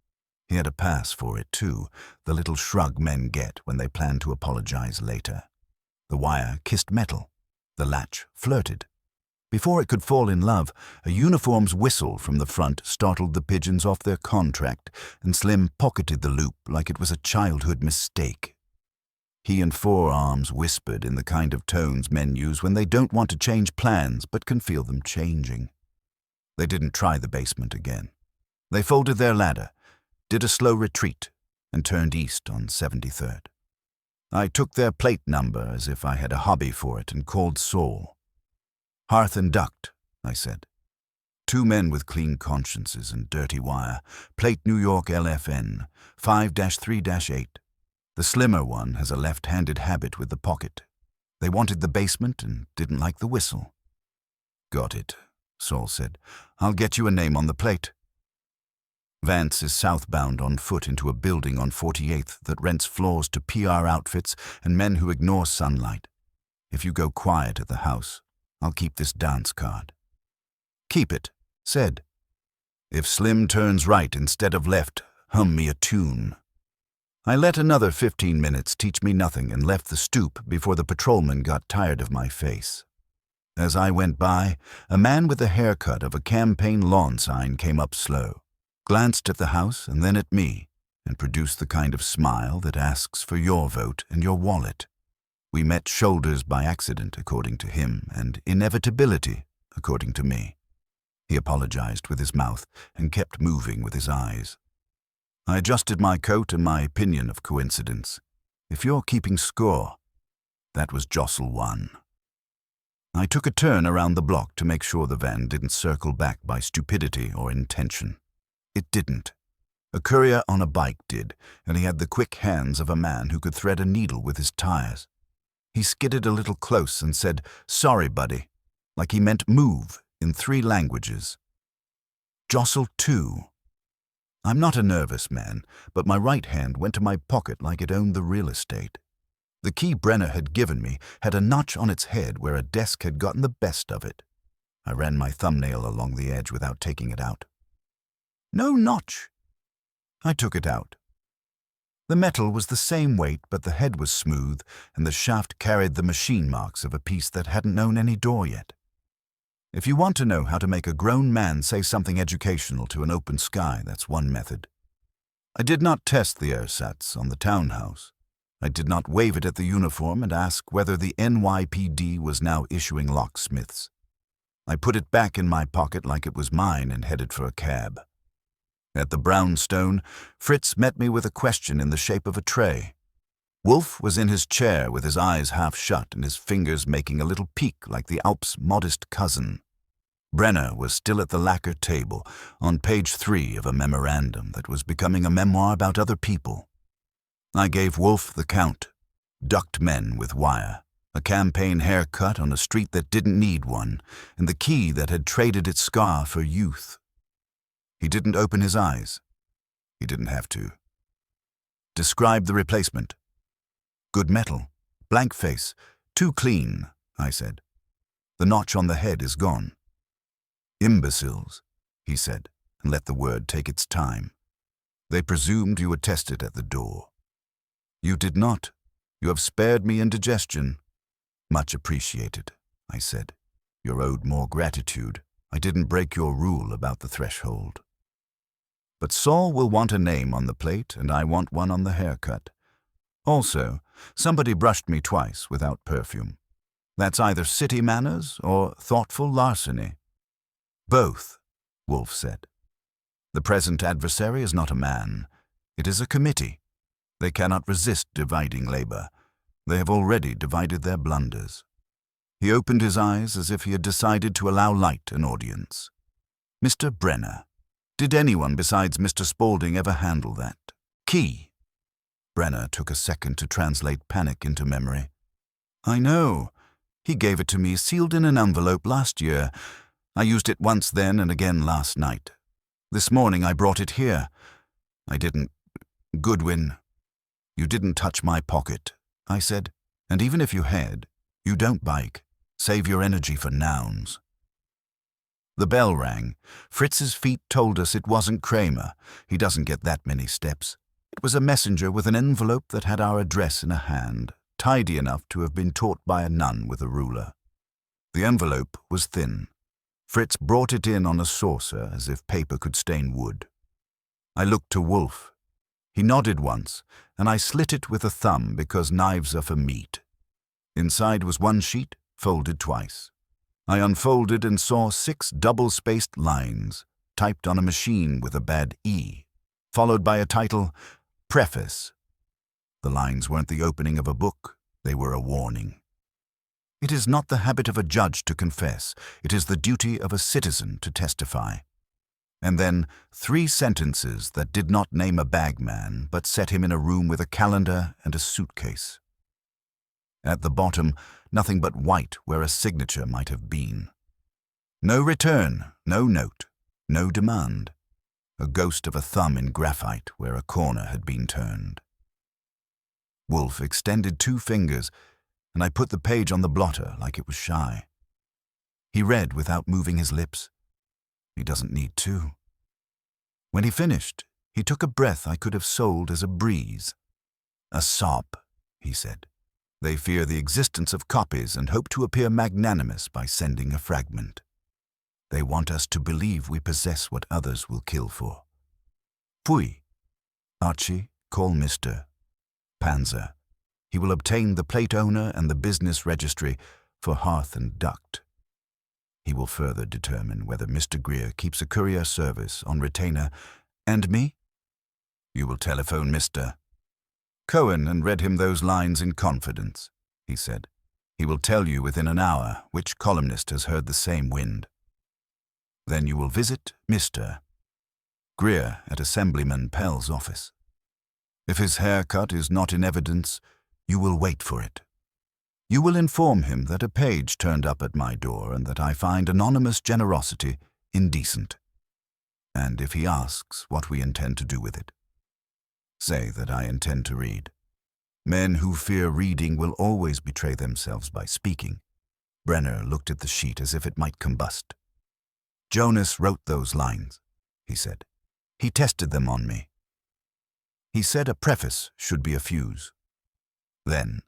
He had a pass for it, too, the little shrug men get when they plan to apologize later. The wire kissed metal. The latch flirted. Before it could fall in love, a uniform's whistle from the front startled the pigeons off their contract, and Slim pocketed the loop like it was a childhood mistake. He and Forearms whispered in the kind of tones men use when they don't want to change plans but can feel them changing. They didn't try the basement again. They folded their ladder, did a slow retreat, and turned east on 73rd. I took their plate number as if I had a hobby for it and called Saul. Hearth and duct, I said. 2 men with clean consciences and dirty wire. Plate New York LFN, 5-3-8. The slimmer one has a left-handed habit with the pocket. They wanted the basement and didn't like the whistle. Got it, Saul said. I'll get you a name on the plate. Vance is southbound on foot into a building on 48th that rents floors to PR outfits and men who ignore sunlight. If you go quiet at the house, I'll keep this dance card. Keep it, said. If Slim turns right instead of left, hum me a tune. I let another 15 minutes teach me nothing and left the stoop before the patrolman got tired of my face. As I went by, a man with the haircut of a campaign lawn sign came up slow, glanced at the house and then at me, and produced the kind of smile that asks for your vote and your wallet. We met shoulders by accident, according to him, and inevitability, according to me. He apologized with his mouth and kept moving with his eyes. I adjusted my coat and my opinion of coincidence. If you're keeping score, that was jostle 1. I took a turn around the block to make sure the van didn't circle back by stupidity or intention. It didn't. A courier on a bike did, and he had the quick hands of a man who could thread a needle with his tires. He skidded a little close and said, "Sorry, buddy," like he meant move in 3 languages. Jostle 2. I'm not a nervous man, but my right hand went to my pocket like it owned the real estate. The key Brenner had given me had a notch on its head where a desk had gotten the best of it. I ran my thumbnail along the edge without taking it out. No notch. I took it out. The metal was the same weight, but the head was smooth, and the shaft carried the machine marks of a piece that hadn't known any door yet. If you want to know how to make a grown man say something educational to an open sky, that's one method. I did not test the ersatz on the townhouse. I did not wave it at the uniform and ask whether the NYPD was now issuing locksmiths. I put it back in my pocket like it was mine and headed for a cab. At the brownstone, Fritz met me with a question in the shape of a tray. Wolfe was in his chair with his eyes half shut and his fingers making a little peak like the Alp's modest cousin. Brenner was still at the lacquer table, on page 3 of a memorandum that was becoming a memoir about other people. I gave Wolfe the count. Ducked men with wire, a campaign haircut on a street that didn't need one, and the key that had traded its scar for youth. He didn't open his eyes. He didn't have to. Describe the replacement. Good metal, blank face, too clean, I said. The notch on the head is gone. Imbeciles, he said, and let the word take its time. They presumed you would test it at the door. You did not. You have spared me indigestion. Much appreciated, I said. You're owed more gratitude. I didn't break your rule about the threshold. But Saul will want a name on the plate, and I want one on the haircut. Also, somebody brushed me twice without perfume. That's either city manners or thoughtful larceny. Both, Wolfe said. The present adversary is not a man. It is a committee. They cannot resist dividing labor. They have already divided their blunders. He opened his eyes as if he had decided to allow light an audience. Mr. Brenner. Did anyone besides Mr. Spaulding ever handle that key? Brenner took a second to translate panic into memory. I know. He gave it to me sealed in an envelope last year. I used it once then and again last night. This morning I brought it here. I didn't. Goodwin, you didn't touch my pocket, I said. And even if you had, you don't bike. Save your energy for nouns. The bell rang. Fritz's feet told us it wasn't Kramer. He doesn't get that many steps. It was a messenger with an envelope that had our address in a hand, tidy enough to have been taught by a nun with a ruler. The envelope was thin. Fritz brought it in on a saucer as if paper could stain wood. I looked to Wolfe. He nodded once, and I slit it with a thumb because knives are for meat. Inside was one sheet, folded twice. I unfolded and saw 6 double-spaced lines, typed on a machine with a bad E, followed by a title, Preface. The lines weren't the opening of a book, they were a warning. It is not the habit of a judge to confess, it is the duty of a citizen to testify. And then 3 sentences that did not name a bagman, but set him in a room with a calendar and a suitcase. At the bottom, nothing but white where a signature might have been. No return, no note, no demand. A ghost of a thumb in graphite where a corner had been turned. Wolfe extended 2 fingers, and I put the page on the blotter like it was shy. He read without moving his lips. He doesn't need to. When he finished, he took a breath I could have sold as a breeze. A sob, he said. They fear the existence of copies and hope to appear magnanimous by sending a fragment. They want us to believe we possess what others will kill for. Pui. Archie, call Mr. Panzer. He will obtain the plate owner and the business registry for hearth and duct. He will further determine whether Mr. Greer keeps a courier service on retainer. And me? You will telephone Mr. Cohen and read him those lines in confidence, he said. He will tell you within an hour which columnist has heard the same wind. Then you will visit Mr. Greer at Assemblyman Pell's office. If his haircut is not in evidence, you will wait for it. You will inform him that a page turned up at my door and that I find anonymous generosity indecent. And if he asks what we intend to do with it, say that I intend to read. Men who fear reading will always betray themselves by speaking. Brenner looked at the sheet as if it might combust. Jonas wrote those lines, he said. He tested them on me. He said a preface should be a fuse. Then,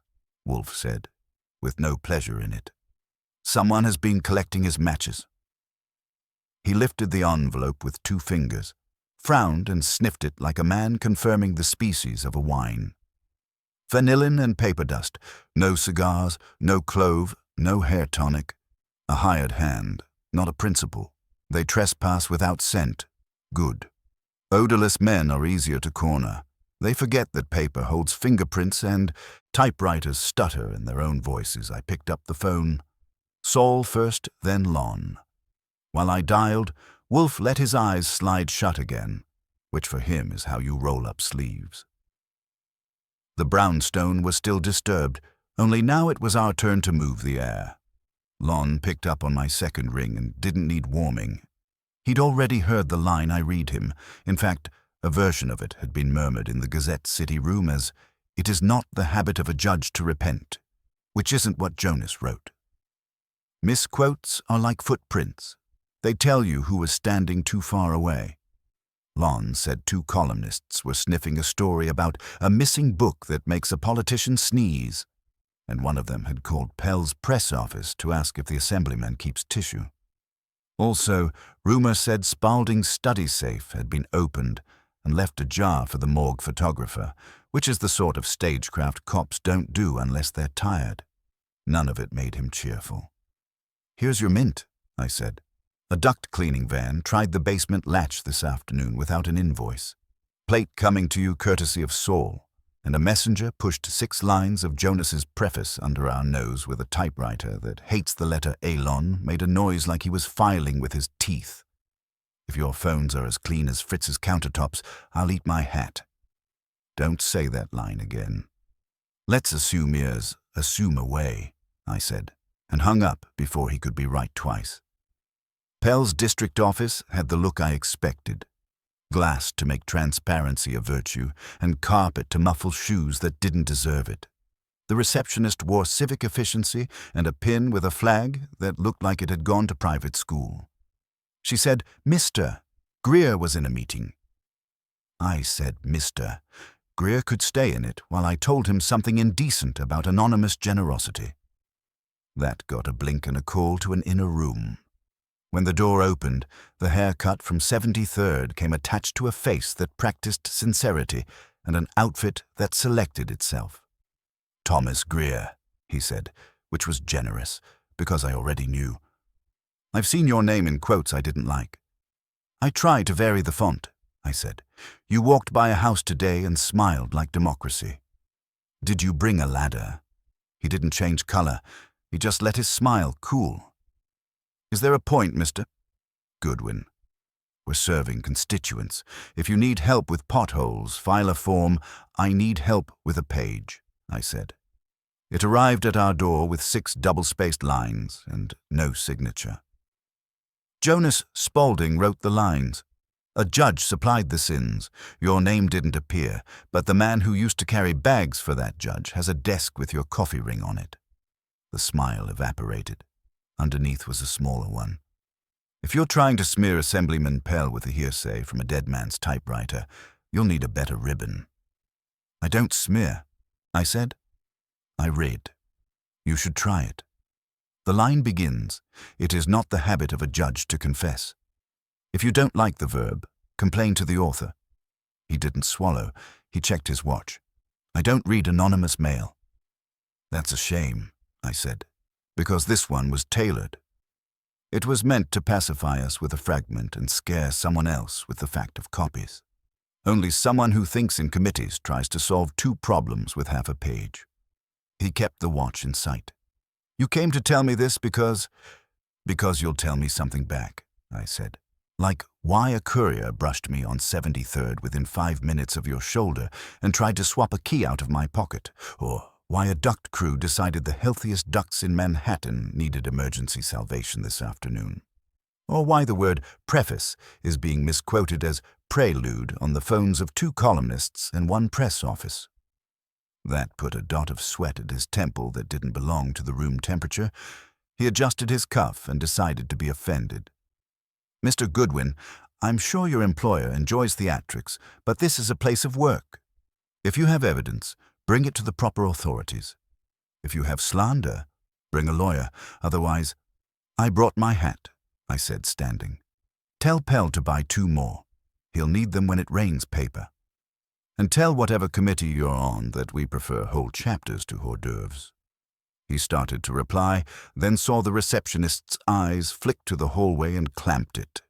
Wolfe said, with no pleasure in it, someone has been collecting his matches. He lifted the envelope with 2 fingers, frowned and sniffed it like a man confirming the species of a wine. Vanillin and paper dust, no cigars, no clove, no hair tonic. A hired hand, not a principal. They trespass without scent. Good. Odorless men are easier to corner. They forget that paper holds fingerprints and typewriters stutter in their own voices. I picked up the phone. Saul first, then Lon. While I dialed, Wolfe let his eyes slide shut again, which for him is how you roll up sleeves. The brownstone was still disturbed, only now it was our turn to move the air. Lon picked up on my second ring and didn't need warming. He'd already heard the line I read him. In fact, a version of it had been murmured in the Gazette City room as, "It is not the habit of a judge to repent," which isn't what Jonas wrote. Misquotes are like footprints. They tell you who was standing too far away. Lon said 2 columnists were sniffing a story about a missing book that makes a politician sneeze, and one of them had called Pell's press office to ask if the assemblyman keeps tissue. Also, rumor said Spaulding's study safe had been opened and left ajar for the morgue photographer, which is the sort of stagecraft cops don't do unless they're tired. None of it made him cheerful. "Here's your mint," I said. "A duct cleaning van tried the basement latch this afternoon without an invoice. Plate coming to you courtesy of Saul, and a messenger pushed 6 lines of Jonas's preface under our nose with a typewriter that hates the letter Elon, made a noise like he was filing with his teeth. If your phones are as clean as Fritz's countertops, I'll eat my hat. Don't say that line again. Let's assume ears, assume away, I said, and hung up before he could be right twice. Pell's district office had the look I expected. Glass to make transparency a virtue, and carpet to muffle shoes that didn't deserve it. The receptionist wore civic efficiency and a pin with a flag that looked like it had gone to private school. She said, "Mr. Greer was in a meeting." I said, "Mr. Greer could stay in it while I told him something indecent about anonymous generosity." That got a blink and a call to an inner room. When the door opened, the haircut from 73rd came attached to a face that practiced sincerity and an outfit that selected itself. "Thomas Greer," he said, which was generous, because I already knew. "I've seen your name in quotes I didn't like." "I try to vary the font," I said. "You walked by a house today and smiled like democracy." "Did you bring a ladder?" He didn't change color. He just let his smile cool. "Is there a point, Mr. Goodwin? We're serving constituents. If you need help with potholes, file a form. I need help with a page," I said. It arrived at our door with 6 double-spaced lines and no signature. Jonas Spaulding wrote the lines. A judge supplied the sins. Your name didn't appear, but the man who used to carry bags for that judge has a desk with your coffee ring on it. The smile evaporated. Underneath was a smaller one. If you're trying to smear Assemblyman Pell with a hearsay from a dead man's typewriter, you'll need a better ribbon. "I don't smear," I said. I read. "You should try it." The line begins, "It is not the habit of a judge to confess." If you don't like the verb, complain to the author. He didn't swallow. He checked his watch. "I don't read anonymous mail." "That's a shame," I said, because this one was tailored. It was meant to pacify us with a fragment and scare someone else with the fact of copies. Only someone who thinks in committees tries to solve 2 problems with half a page. He kept the watch in sight. "You came to tell me this because you'll tell me something back," I said. "Like why a courier brushed me on 73rd within 5 minutes of your shoulder and tried to swap a key out of my pocket, or why a duct crew decided the healthiest ducks in Manhattan needed emergency salvation this afternoon, or why the word preface is being misquoted as prelude on the phones of 2 columnists and 1 press office." That put a dot of sweat at his temple that didn't belong to the room temperature. He adjusted his cuff and decided to be offended. "Mr. Goodwin, I'm sure your employer enjoys theatrics, but this is a place of work. If you have evidence, bring it to the proper authorities. If you have slander, bring a lawyer. Otherwise—" "I brought my hat," I said, standing. "Tell Pell to buy 2 more. He'll need them when it rains paper. And tell whatever committee you're on that we prefer whole chapters to hors d'oeuvres." He started to reply, then saw the receptionist's eyes flick to the hallway and clamped it.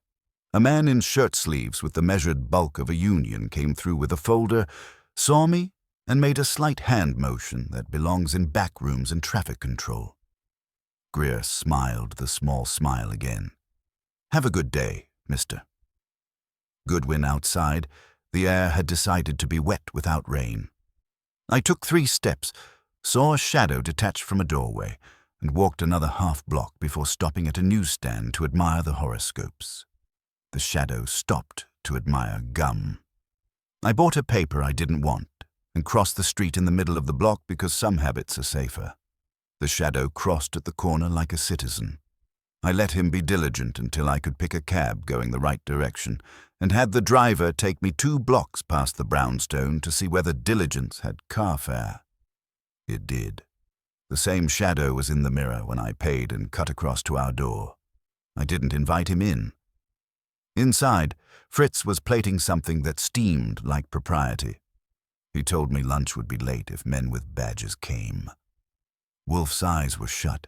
A man in shirt sleeves with the measured bulk of a union came through with a folder, saw me, and made a slight hand motion that belongs in back rooms and traffic control. Greer smiled the small smile again. "Have a good day, Mr. Goodwin." Outside, the air had decided to be wet without rain. I took 3 steps, saw a shadow detach from a doorway, and walked another half-block before stopping at a newsstand to admire the horoscopes. The shadow stopped to admire gum. I bought a paper I didn't want and crossed the street in the middle of the block because some habits are safer. The shadow crossed at the corner like a citizen. I let him be diligent until I could pick a cab going the right direction, and had the driver take me 2 blocks past the brownstone to see whether diligence had car fare. It did. The same shadow was in the mirror when I paid and cut across to our door. I didn't invite him in. Inside, Fritz was plating something that steamed like propriety. He told me lunch would be late if men with badges came. Wolfe's eyes were shut.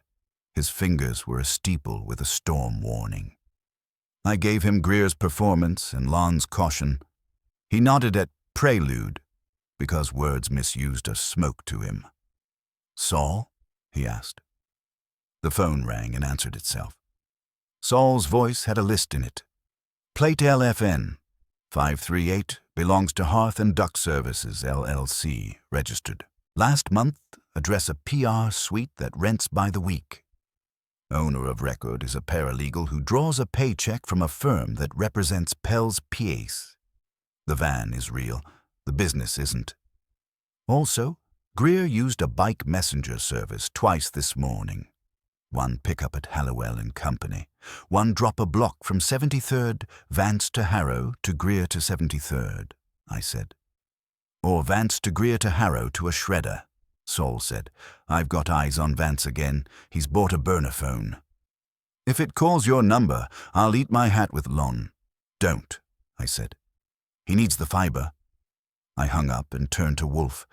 His fingers were a steeple with a storm warning. I gave him Greer's performance and Lon's caution. He nodded at prelude, because words misused are smoke to him. "Saul?" he asked. The phone rang and answered itself. Saul's voice had a list in it. Plate LFN, 538, belongs to Hearth and Duck Services, LLC, registered. Last month, address a PR suite that rents by the week. Owner of record is a paralegal who draws a paycheck from a firm that represents Pell's PAs. The van is real, the business isn't. Also, Greer used a bike messenger service twice this morning. One pickup at Hallowell and Company, one drop a block from 73rd, Vance to Harrow to Greer to 73rd, I said. Or Vance to Greer to Harrow to a shredder, Saul said. I've got eyes on Vance again. He's bought a burner phone. If it calls your number, I'll eat my hat with Lon. Don't, I said. He needs the fiber. I hung up and turned to Wolfe.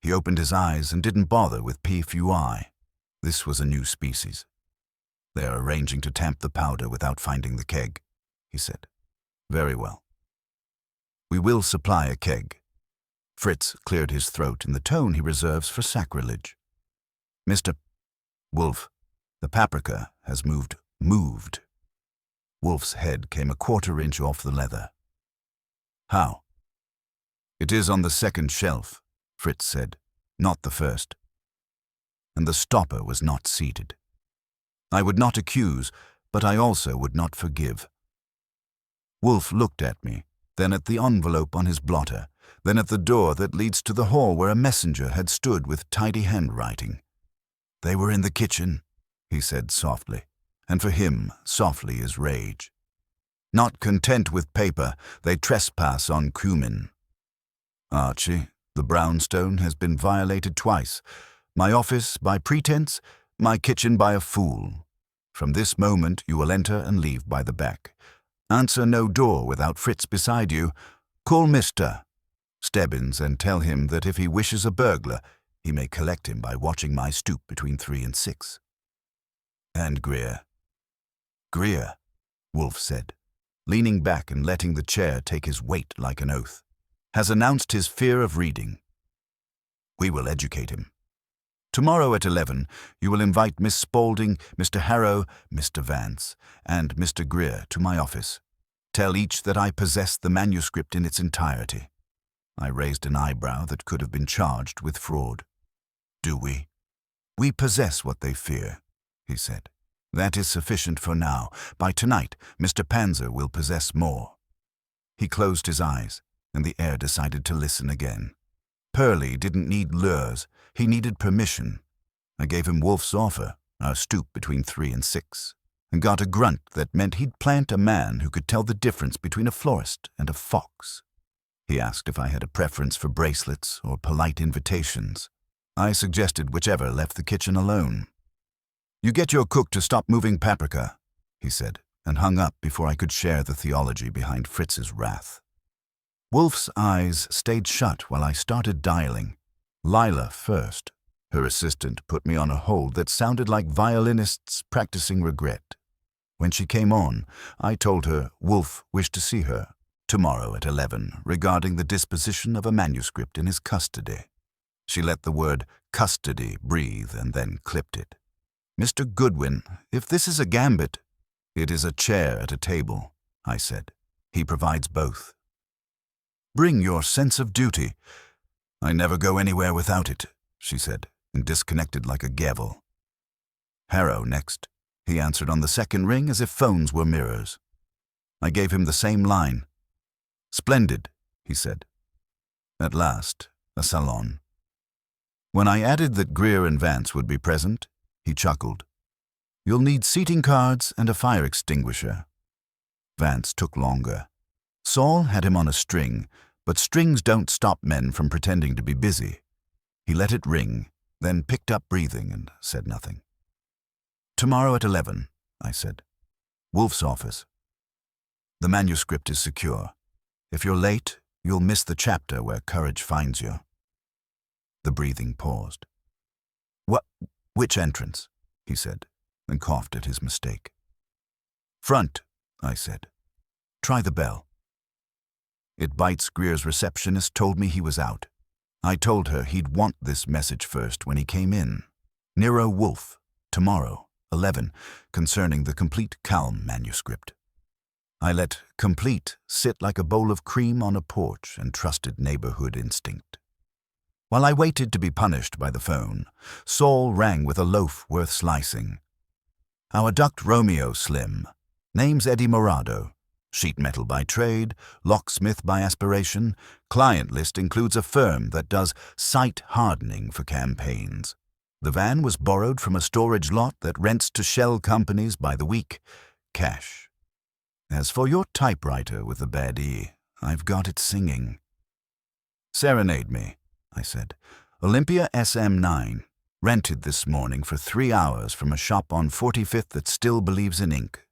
He opened his eyes and didn't bother with PFUI. This was a new species. They're arranging to tamp the powder without finding the keg, he said. Very well. We will supply a keg. Fritz cleared his throat in the tone he reserves for sacrilege. Mr. Wolfe, the paprika has moved. Wolfe's head came a quarter-inch off the leather. How? It is on the second shelf, Fritz said, not the first. And the stopper was not seated. I would not accuse, but I also would not forgive. Wolfe looked at me, then at the envelope on his blotter, then at the door that leads to the hall where a messenger had stood with tidy handwriting. They were in the kitchen, he said softly, and for him, softly is rage. Not content with paper, they trespass on cumin. Archie, the brownstone has been violated twice. My office by pretense, my kitchen by a fool. From this moment you will enter and leave by the back. Answer no door without Fritz beside you. Call Mr. Stebbins and tell him that if he wishes a burglar, he may collect him by watching my stoop between 3 and 6. And Greer. Greer, Wolfe said, leaning back and letting the chair take his weight like an oath, has announced his fear of reading. We will educate him. Tomorrow at 11, you will invite Miss Spaulding, Mr. Harrow, Mr. Vance, and Mr. Greer to my office. Tell each that I possess the manuscript in its entirety. I raised an eyebrow that could have been charged with fraud. Do we? We possess what they fear, he said. That is sufficient for now. By tonight, Mr. Panzer will possess more. He closed his eyes, and the air decided to listen again. Pearlie didn't need lures. He needed permission. I gave him Wolfe's offer, our stoop between 3 and 6, and got a grunt that meant he'd plant a man who could tell the difference between a florist and a fox. He asked if I had a preference for bracelets or polite invitations. I suggested whichever left the kitchen alone. You get your cook to stop moving paprika, he said, and hung up before I could share the theology behind Fritz's wrath. Wolfe's eyes stayed shut while I started dialing. Lila first. Her assistant put me on a hold that sounded like violinists practicing regret. When she came on, I told her Wolfe wished to see her tomorrow at 11 regarding the disposition of a manuscript in his custody. She let the word custody breathe and then clipped it. Mr. Goodwin, if this is a gambit, it is a chair at a table, I said. He provides both. Bring your sense of duty. I never go anywhere without it, she said, and disconnected like a gavel. Harrow next. He answered on the second ring as if phones were mirrors. I gave him the same line. Splendid, he said. At last, a salon. When I added that Greer and Vance would be present, he chuckled. You'll need seating cards and a fire extinguisher. Vance took longer. Saul had him on a string, but strings don't stop men from pretending to be busy. He let it ring, then picked up breathing and said nothing. Tomorrow at 11, I said. Wolfe's office. The manuscript is secure. If you're late, you'll miss the chapter where courage finds you. The breathing paused. Which entrance? He said, and coughed at his mistake. Front, I said. Try the bell. It bites Greer's receptionist told me he was out. I told her he'd want this message first when he came in. Nero Wolfe, tomorrow, 11, concerning the Complete Calm manuscript. I let complete sit like a bowl of cream on a porch and trusted neighborhood instinct. While I waited to be punished by the phone, Saul rang with a loaf worth slicing. Our ducked Romeo Slim, name's Eddie Morado, sheet metal by trade, locksmith by aspiration, client list includes a firm that does site hardening for campaigns. The van was borrowed from a storage lot that rents to shell companies by the week. Cash. As for your typewriter with the bad E, I've got it singing. Serenade me, I said. Olympia SM9, rented this morning for 3 hours from a shop on 45th that still believes in ink.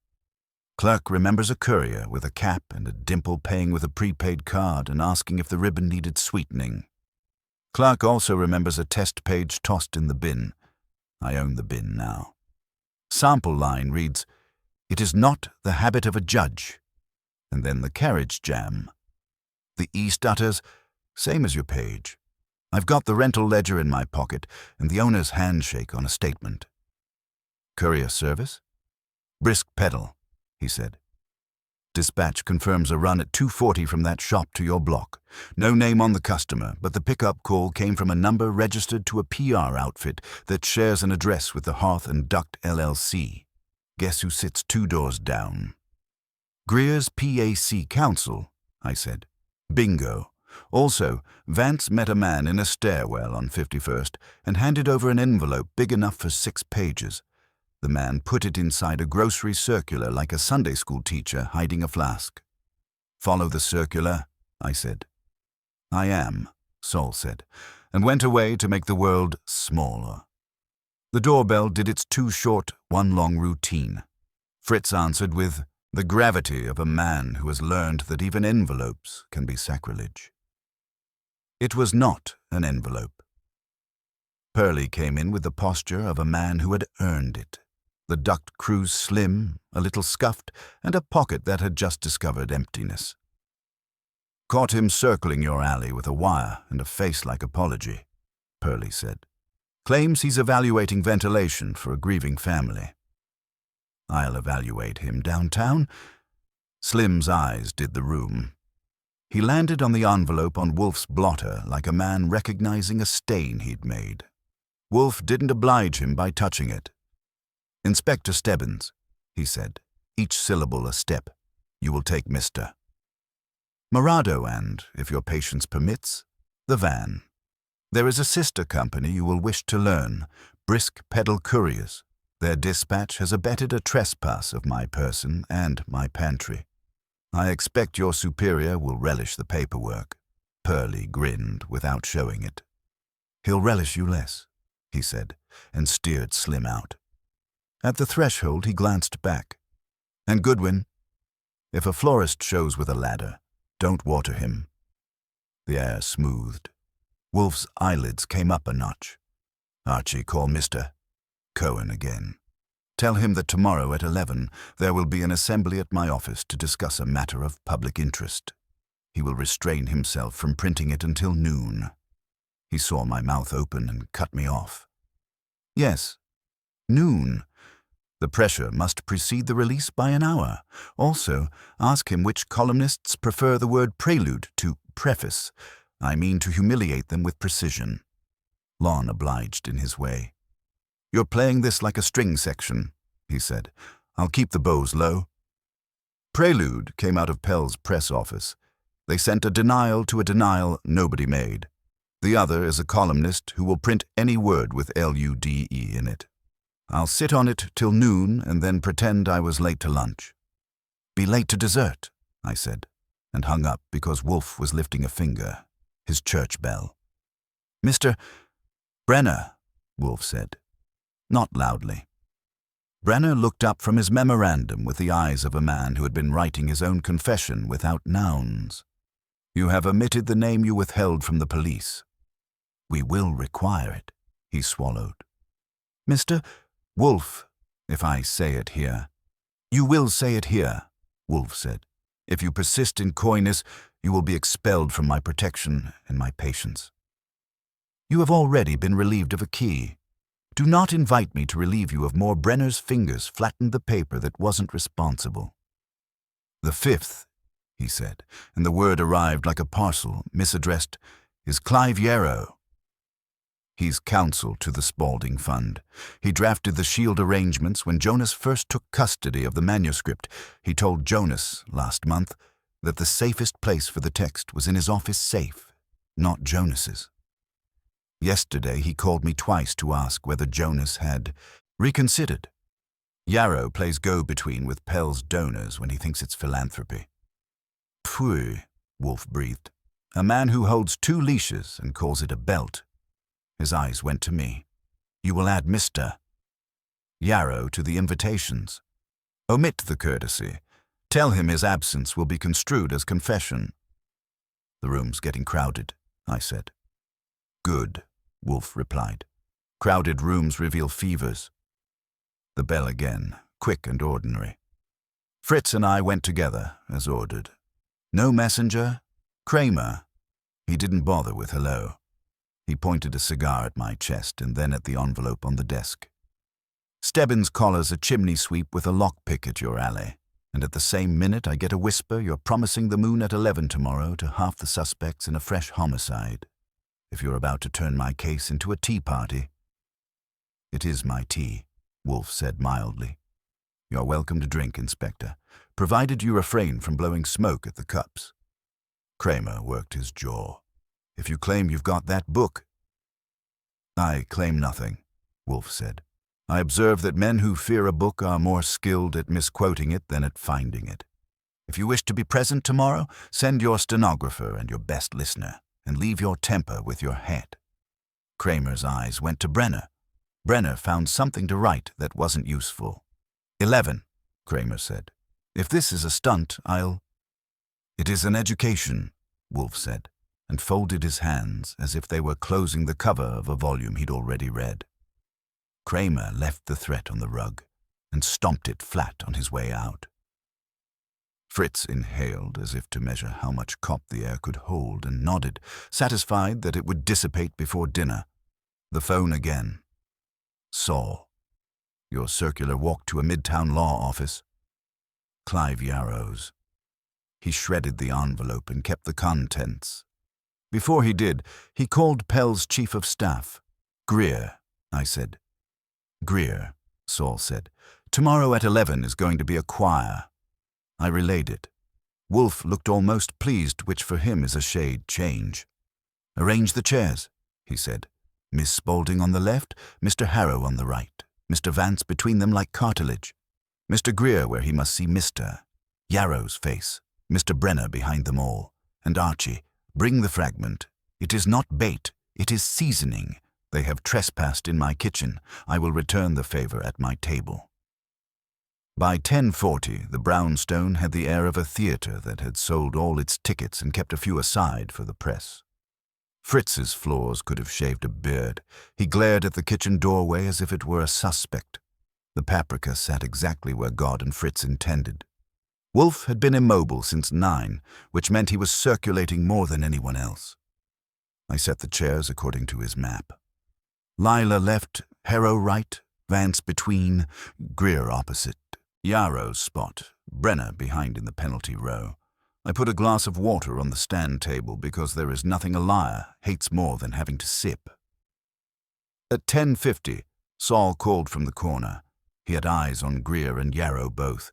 Clerk remembers a courier with a cap and a dimple paying with a prepaid card and asking if the ribbon needed sweetening. Clerk also remembers a test page tossed in the bin. I own the bin now. Sample line reads, "It is not the habit of a judge." And then the carriage jam. The E stutters, "Same as your page." I've got the rental ledger in my pocket and the owner's handshake on a statement. Courier service? Brisk pedal, he said. Dispatch confirms a run at 2:40 from that shop to your block. No name on the customer, but the pickup call came from a number registered to a PR outfit that shares an address with the Hearth and Duct LLC. Guess who sits 2 doors down? Greer's PAC counsel, I said. Bingo. Also, Vance met a man in a stairwell on 51st and handed over an envelope big enough for 6 pages. The man put it inside a grocery circular like a Sunday school teacher hiding a flask. Follow the circular, I said. I am, Saul said, and went away to make the world smaller. The doorbell did its 2 short, 1 long routine. Fritz answered with the gravity of a man who has learned that even envelopes can be sacrilege. It was not an envelope. Pearlie came in with the posture of a man who had earned it. The ducked crew's slim, a little scuffed, and a pocket that had just discovered emptiness. Caught him circling your alley with a wire and a face like apology, Pearlie said. Claims he's evaluating ventilation for a grieving family. I'll evaluate him downtown. Slim's eyes did the room. He landed on the envelope on Wolfe's blotter like a man recognizing a stain he'd made. Wolfe didn't oblige him by touching it. Inspector Stebbins, he said, each syllable a step. You will take Mr. Morado and, if your patience permits, the van. There is a sister company you will wish to learn, Brisk Pedal Couriers. Their dispatch has abetted a trespass of my person and my pantry. I expect your superior will relish the paperwork. Pearlie grinned without showing it. He'll relish you less, he said, and steered Slim out. At the threshold he glanced back. And Goodwin, if a florist shows with a ladder, don't water him. The air smoothed. Wolfe's eyelids came up a notch. Archie, call Mr. Cohen again. Tell him that tomorrow at 11 there will be an assembly at my office to discuss a matter of public interest. He will restrain himself from printing it until noon. He saw my mouth open and cut me off. Yes, noon. The pressure must precede the release by an hour. Also, ask him which columnists prefer the word prelude to preface. I mean to humiliate them with precision. Lon obliged in his way. You're playing this like a string section, he said. I'll keep the bows low. Prelude came out of Pell's press office. They sent a denial to a denial nobody made. The other is a columnist who will print any word with LUDE in it. I'll sit on it till noon and then pretend I was late to lunch. Be late to dessert, I said, and hung up because Wolfe was lifting a finger, his church bell. Mr. Brenner, Wolfe said. Not loudly. Brenner looked up from his memorandum with the eyes of a man who had been writing his own confession without nouns. You have omitted the name you withheld from the police. We will require it, he swallowed. Mr. Wolfe, if I say it here. You will say it here, Wolfe said. If you persist in coyness, You will be expelled from my protection and my patience. You have already been relieved of a key. Do not invite me to relieve you of more. Brenner's fingers flattened the paper that wasn't responsible. The 5th, he said, and the word arrived like a parcel, misaddressed, is Clive Yarrow. He's counsel to the Spaulding Fund. He drafted the Shield arrangements when Jonas first took custody of the manuscript. He told Jonas last month that the safest place for the text was in his office safe, not Jonas's. Yesterday he called me twice to ask whether Jonas had reconsidered. Yarrow plays go-between with Pell's donors when he thinks it's philanthropy. Phew, Wolfe breathed. A man who holds 2 leashes and calls it a belt. His eyes went to me. You will add Mr. Yarrow to the invitations. Omit the courtesy. Tell him his absence will be construed as confession. The room's getting crowded, I said. Good, Wolfe replied. Crowded rooms reveal fevers. The bell again, quick and ordinary. Fritz and I went together, as ordered. No messenger? Kramer. He didn't bother with hello. He pointed a cigar at my chest and then at the envelope on the desk. Stebbins collars a chimney sweep with a lockpick at your alley, and at the same minute I get a whisper you're promising the moon at 11 tomorrow to half the suspects in a fresh homicide. If you're about to turn my case into a tea party. It is my tea, Wolfe said mildly. You're welcome to drink, Inspector, provided you refrain from blowing smoke at the cups. Kramer worked his jaw. If you claim you've got that book. I claim nothing, Wolfe said. I observe that men who fear a book are more skilled at misquoting it than at finding it. If you wish to be present tomorrow, send your stenographer and your best listener, and leave your temper with your head. Kramer's eyes went to Brenner. Brenner found something to write that wasn't useful. 11, Kramer said. If this is a stunt, I'll... It is an education, Wolfe said, and folded his hands as if they were closing the cover of a volume he'd already read. Kramer left the threat on the rug and stomped it flat on his way out. Fritz inhaled as if to measure how much cop the air could hold and nodded, satisfied that it would dissipate before dinner. The phone again. Saul. Your circular walk to a Midtown law office. Clive Yarrow's. He shredded the envelope and kept the contents. Before he did, he called Pell's chief of staff. Greer, I said. Greer, Saul said. Tomorrow at 11 is going to be a choir. I relayed it. Wolfe looked almost pleased, which for him is a shade change. Arrange the chairs, he said. Miss Spaulding on the left, Mr. Harrow on the right, Mr. Vance between them like cartilage. Mr. Greer where he must see Mr. Yarrow's face, Mr. Brenner behind them all, and Archie. Bring the fragment. It is not bait, it is seasoning. They have trespassed in my kitchen. I will return the favor at my table. By 10:40, the brownstone had the air of a theater that had sold all its tickets and kept a few aside for the press. Fritz's floors could have shaved a beard. He glared at the kitchen doorway as if it were a suspect. The paprika sat exactly where God and Fritz intended. Wolfe had been immobile since 9, which meant he was circulating more than anyone else. I set the chairs according to his map. Lila left, Harrow right, Vance between, Greer opposite, Yarrow's spot, Brenner behind in the penalty row. I put a glass of water on the stand table because there is nothing a liar hates more than having to sip. At 10:50, Saul called from the corner. He had eyes on Greer and Yarrow both.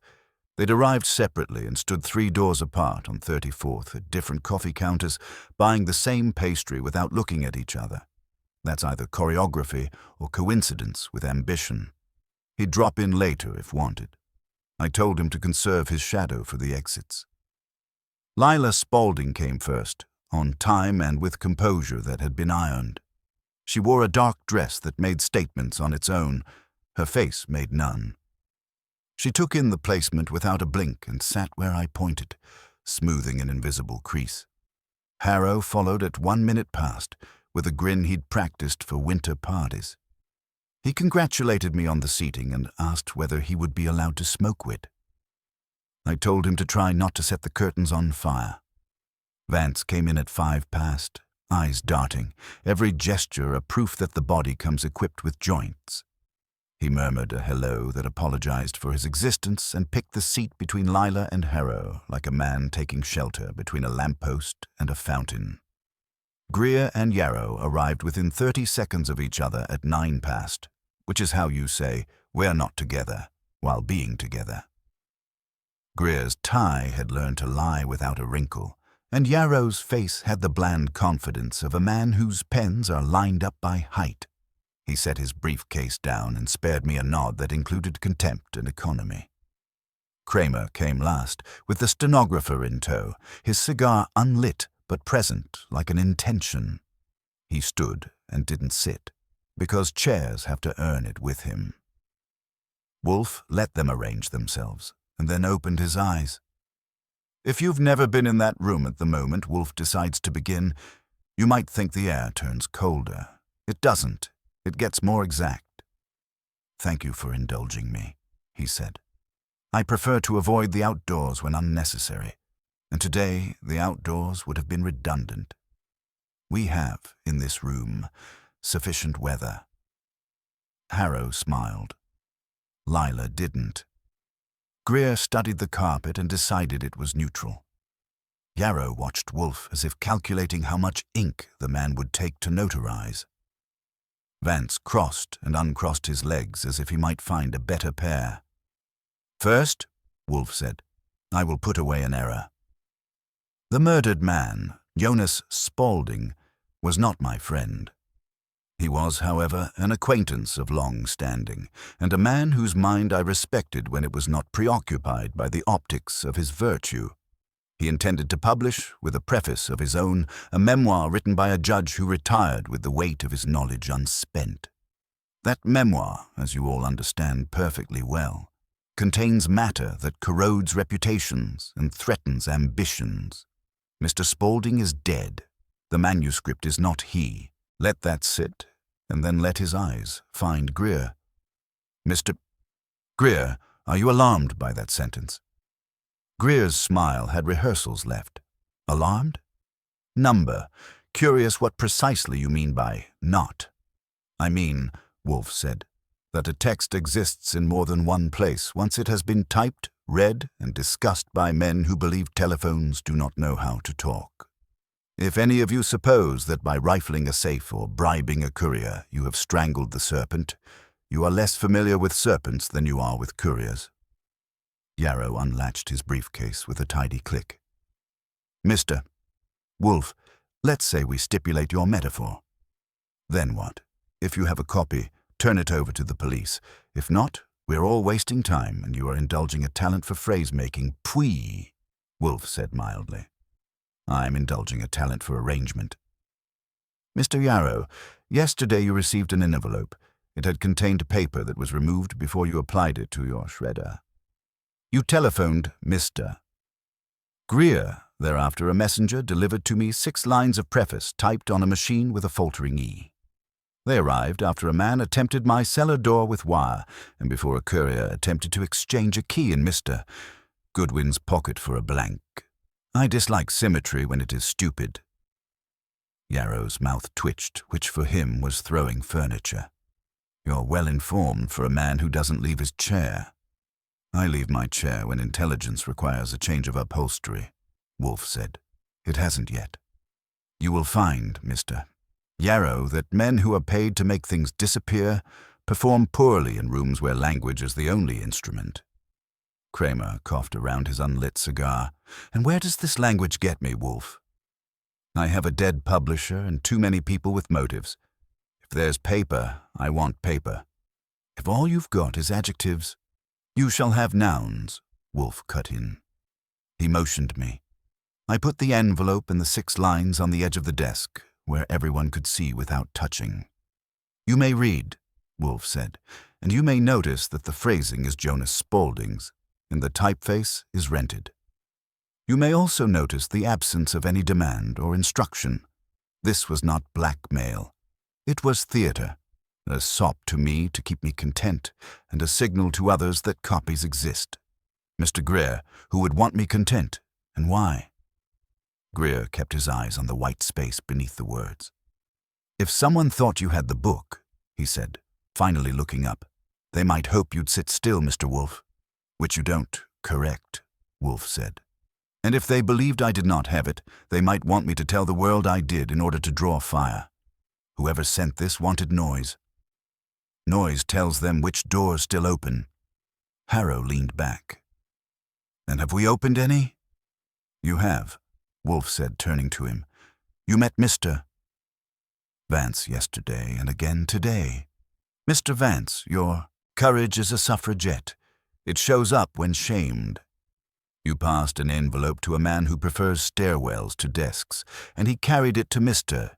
They'd arrived separately and stood 3 doors apart on 34th at different coffee counters, buying the same pastry without looking at each other. That's either choreography or coincidence with ambition. He'd drop in later if wanted. I told him to conserve his shadow for the exits. Lila Spaulding came first, on time and with composure that had been ironed. She wore a dark dress that made statements on its own. Her face made none. She took in the placement without a blink and sat where I pointed, smoothing an invisible crease. Harrow followed at 1 minute past, with a grin he'd practiced for winter parties. He congratulated me on the seating and asked whether he would be allowed to smoke weed. I told him to try not to set the curtains on fire. Vance came in at 5 past, eyes darting, every gesture a proof that the body comes equipped with joints. He murmured a hello that apologized for his existence and picked the seat between Lila and Harrow like a man taking shelter between a lamppost and a fountain. Greer and Yarrow arrived within 30 seconds of each other at 9 past, which is how you say, "We're not together," while being together. Greer's tie had learned to lie without a wrinkle, and Yarrow's face had the bland confidence of a man whose pens are lined up by height. He set his briefcase down and spared me a nod that included contempt and economy. Kramer came last, with the stenographer in tow, his cigar unlit but present like an intention. He stood and didn't sit, because chairs have to earn it with him. Wolfe let them arrange themselves, and then opened his eyes. If you've never been in that room at the moment Wolfe decides to begin, you might think the air turns colder. It doesn't. It gets more exact. "Thank you for indulging me," he said. "I prefer to avoid the outdoors when unnecessary, and today the outdoors would have been redundant. We have, in this room, sufficient weather." Harrow smiled. Lila didn't. Greer studied the carpet and decided it was neutral. Yarrow watched Wolfe as if calculating how much ink the man would take to notarize. Vance crossed and uncrossed his legs as if he might find a better pair. "First," Wolfe said, "I will put away an error. The murdered man, Jonas Spaulding, was not my friend. He was, however, an acquaintance of long standing, and a man whose mind I respected when it was not preoccupied by the optics of his virtue. He intended to publish, with a preface of his own, a memoir written by a judge who retired with the weight of his knowledge unspent. That memoir, as you all understand perfectly well, contains matter that corrodes reputations and threatens ambitions. Mr. Spaulding is dead. The manuscript is not he. Let that sit, and then let his eyes find Greer. Mr. Greer, are you alarmed by that sentence?" Greer's smile had rehearsals left. "Alarmed? Number. Curious what precisely you mean by not." "I mean," Wolfe said, "that a text exists in more than one place once it has been typed, read, and discussed by men who believe telephones do not know how to talk. If any of you suppose that by rifling a safe or bribing a courier you have strangled the serpent, you are less familiar with serpents than you are with couriers." Yarrow unlatched his briefcase with a tidy click. "Mr. Wolfe, let's say we stipulate your metaphor. Then what? If you have a copy, turn it over to the police. If not, we're all wasting time and you are indulging a talent for phrase-making. Pwee," Wolfe said mildly. "I'm indulging a talent for arrangement." "Mr. Yarrow, yesterday you received an envelope. It had contained paper that was removed before you applied it to your shredder. You telephoned Mr. Greer. Thereafter, a messenger delivered to me 6 lines of preface typed on a machine with a faltering E. They arrived after a man attempted my cellar door with wire and before a courier attempted to exchange a key in Mr. Goodwin's pocket for a blank. I dislike symmetry when it is stupid." Yarrow's mouth twitched, which for him was throwing furniture. "You're well informed for a man who doesn't leave his chair." "I leave my chair when intelligence requires a change of upholstery," Wolfe said. "It hasn't yet. You will find, Mr. Yarrow, that men who are paid to make things disappear perform poorly in rooms where language is the only instrument." Kramer coughed around his unlit cigar. "And where does this language get me, Wolfe? I have a dead publisher and too many people with motives. If there's paper, I want paper. If all you've got is adjectives, you shall have nouns," Wolfe cut in. He motioned me. I put the envelope and the 6 lines on the edge of the desk, where everyone could see without touching. "You may read," Wolfe said, "and you may notice that the phrasing is Jonas Spaulding's, and the typeface is rented. You may also notice the absence of any demand or instruction. This was not blackmail. It was theater, a sop to me to keep me content, and a signal to others that copies exist. Mr. Greer, who would want me content, and why?" Greer kept his eyes on the white space beneath the words. "If someone thought you had the book," he said, finally looking up, "they might hope you'd sit still, Mr. Wolfe." "Which you don't, correct," Wolfe said. "And if they believed I did not have it, they might want me to tell the world I did in order to draw fire. Whoever sent this wanted noise. Noise tells them which door's still open." Harrow leaned back. "And have we opened any?" "You have," Wolfe said, turning to him. "You met Mr. Vance yesterday and again today. Mr. Vance, your courage is a suffragette. It shows up when shamed. You passed an envelope to a man who prefers stairwells to desks, and he carried it to Mr.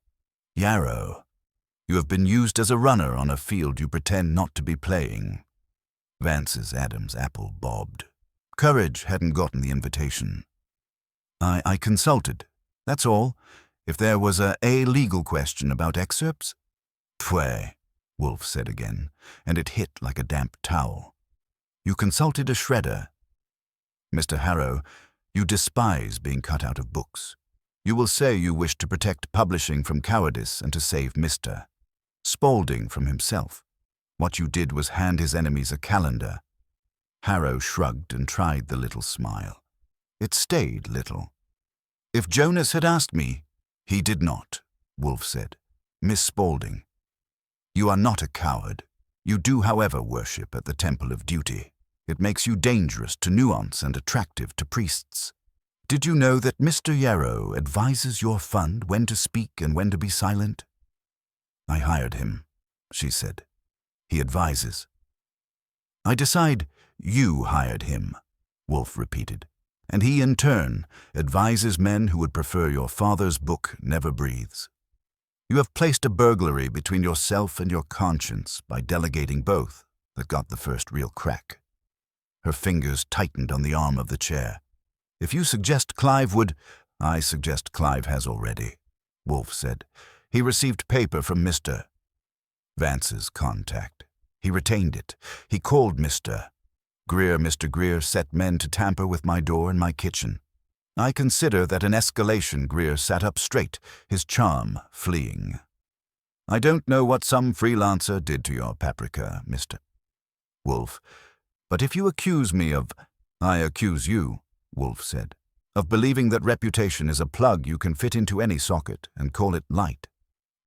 Yarrow. You have been used as a runner on a field you pretend not to be playing." Vance's Adam's apple bobbed. Courage hadn't gotten the invitation. I consulted. That's all. If there was a legal question about excerpts." "Pway," Wolfe said again, and it hit like a damp towel. "You consulted a shredder. Mr. Harrow, you despise being cut out of books. You will say you wish to protect publishing from cowardice and to save Mr. Spaulding from himself. What you did was hand his enemies a calendar." Harrow shrugged and tried the little smile. It stayed little. "If Jonas had asked me—" "He did not," Wolfe said. "Miss Spaulding, you are not a coward. You do, however, worship at the temple of duty. It makes you dangerous to nuance and attractive to priests. Did you know that Mr. Yarrow advises your fund when to speak and when to be silent?" "I hired him," she said. "He advises." "I decide you hired him," Wolfe repeated. "And he, in turn, advises men who would prefer your father's book never breathes. You have placed a burglary between yourself and your conscience by delegating both that got the first real crack." Her fingers tightened on the arm of the chair. "If you suggest Clive would—" "I suggest Clive has already," Wolfe said. "He received paper from Mr. Vance's contact. He retained it. He called Mr. Greer. Mr. Greer set men to tamper with my door and my kitchen. I consider that an escalation. Greer sat up straight, his charm fleeing. I don't know what some freelancer did to your paprika, Mr. Wolfe, but if you accuse me of—" "I accuse you," Wolfe said, "of believing that reputation is a plug you can fit into any socket and call it light.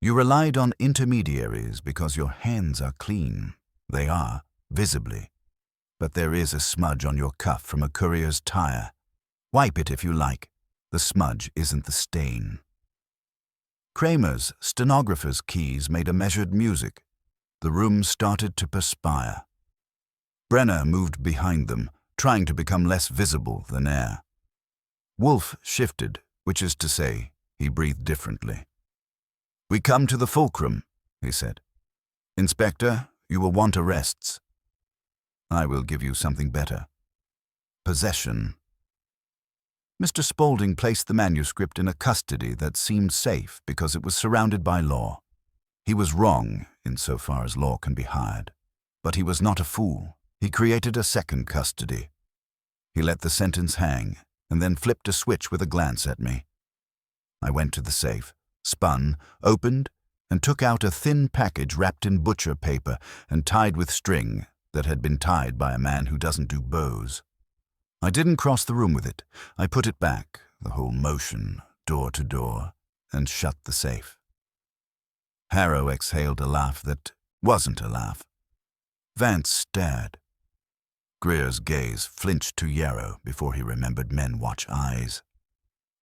You relied on intermediaries because your hands are clean. They are, visibly. But there is a smudge on your cuff from a courier's tire. Wipe it if you like. The smudge isn't the stain." Kramer's stenographer's keys made a measured music. The room started to perspire. Brenner moved behind them, trying to become less visible than air. Wolfe shifted, which is to say, he breathed differently. "We come to the fulcrum," he said. "Inspector, you will want arrests. I will give you something better. Possession." Mr. Spaulding placed the manuscript in a custody that seemed safe because it was surrounded by law. He was wrong insofar as law can be hired. But he was not a fool. He created a second custody. He let the sentence hang and then flipped a switch with a glance at me. I went to the safe, spun, opened, and took out a thin package wrapped in butcher paper and tied with string that had been tied by a man who doesn't do bows. I didn't cross the room with it. I put it back, the whole motion, door to door, and shut the safe. Harrow exhaled a laugh that wasn't a laugh. Vance stared. Greer's gaze flinched to Yarrow before he remembered men watch eyes.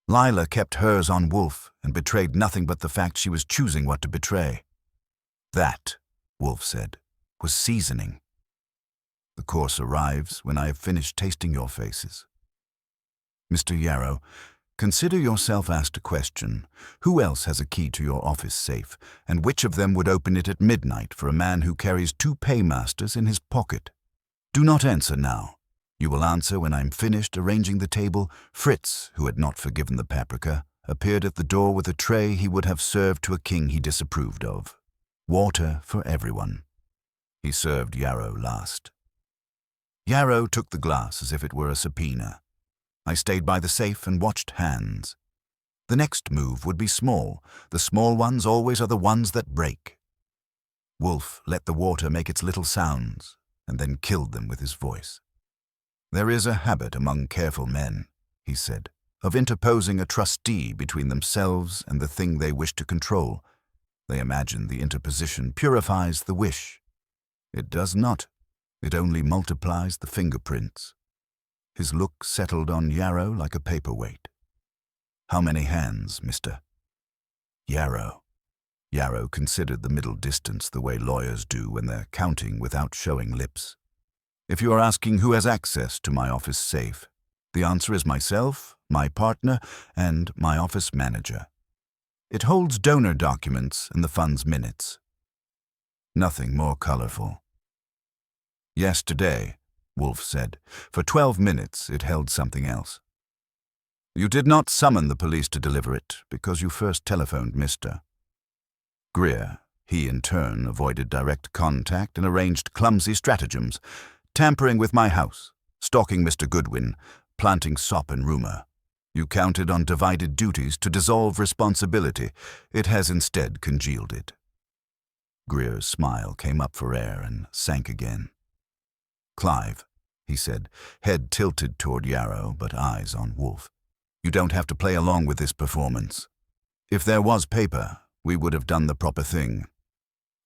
Lila kept hers on Wolfe and betrayed nothing but the fact she was choosing what to betray. "That," Wolfe said, "was seasoning. The course arrives when I have finished tasting your faces. Mr. Yarrow, consider yourself asked a question. Who else has a key to your office safe, and which of them would open it at midnight for a man who carries 2 paymasters in his pocket? Do not answer now. You will answer when I'm finished arranging the table." Fritz, who had not forgiven the paprika, appeared at the door with a tray he would have served to a king he disapproved of. Water for everyone. He served Yarrow last. Yarrow took the glass as if it were a subpoena. I stayed by the safe and watched hands. The next move would be small. The small ones always are the ones that break. Wolfe let the water make its little sounds, and then killed them with his voice. There is a habit among careful men, he said, of interposing a trustee between themselves and the thing they wish to control. They imagine the interposition purifies the wish. It does not. It only multiplies the fingerprints. His look settled on Yarrow like a paperweight. How many hands, mister? Yarrow. Yarrow considered the middle distance the way lawyers do when they're counting without showing lips. If you are asking who has access to my office safe, the answer is myself, my partner, and my office manager. It holds donor documents and the fund's minutes. Nothing more colorful. Yesterday, Wolfe said, for 12 minutes it held something else. You did not summon the police to deliver it because you first telephoned Mr. Greer. He, in turn, avoided direct contact and arranged clumsy stratagems, tampering with my house, stalking Mr. Goodwin, planting sop and rumor. You counted on divided duties to dissolve responsibility. It has instead congealed it. Greer's smile came up for air and sank again. Clive, he said, head tilted toward Yarrow but eyes on Wolfe. You don't have to play along with this performance. If there was paper, we would have done the proper thing.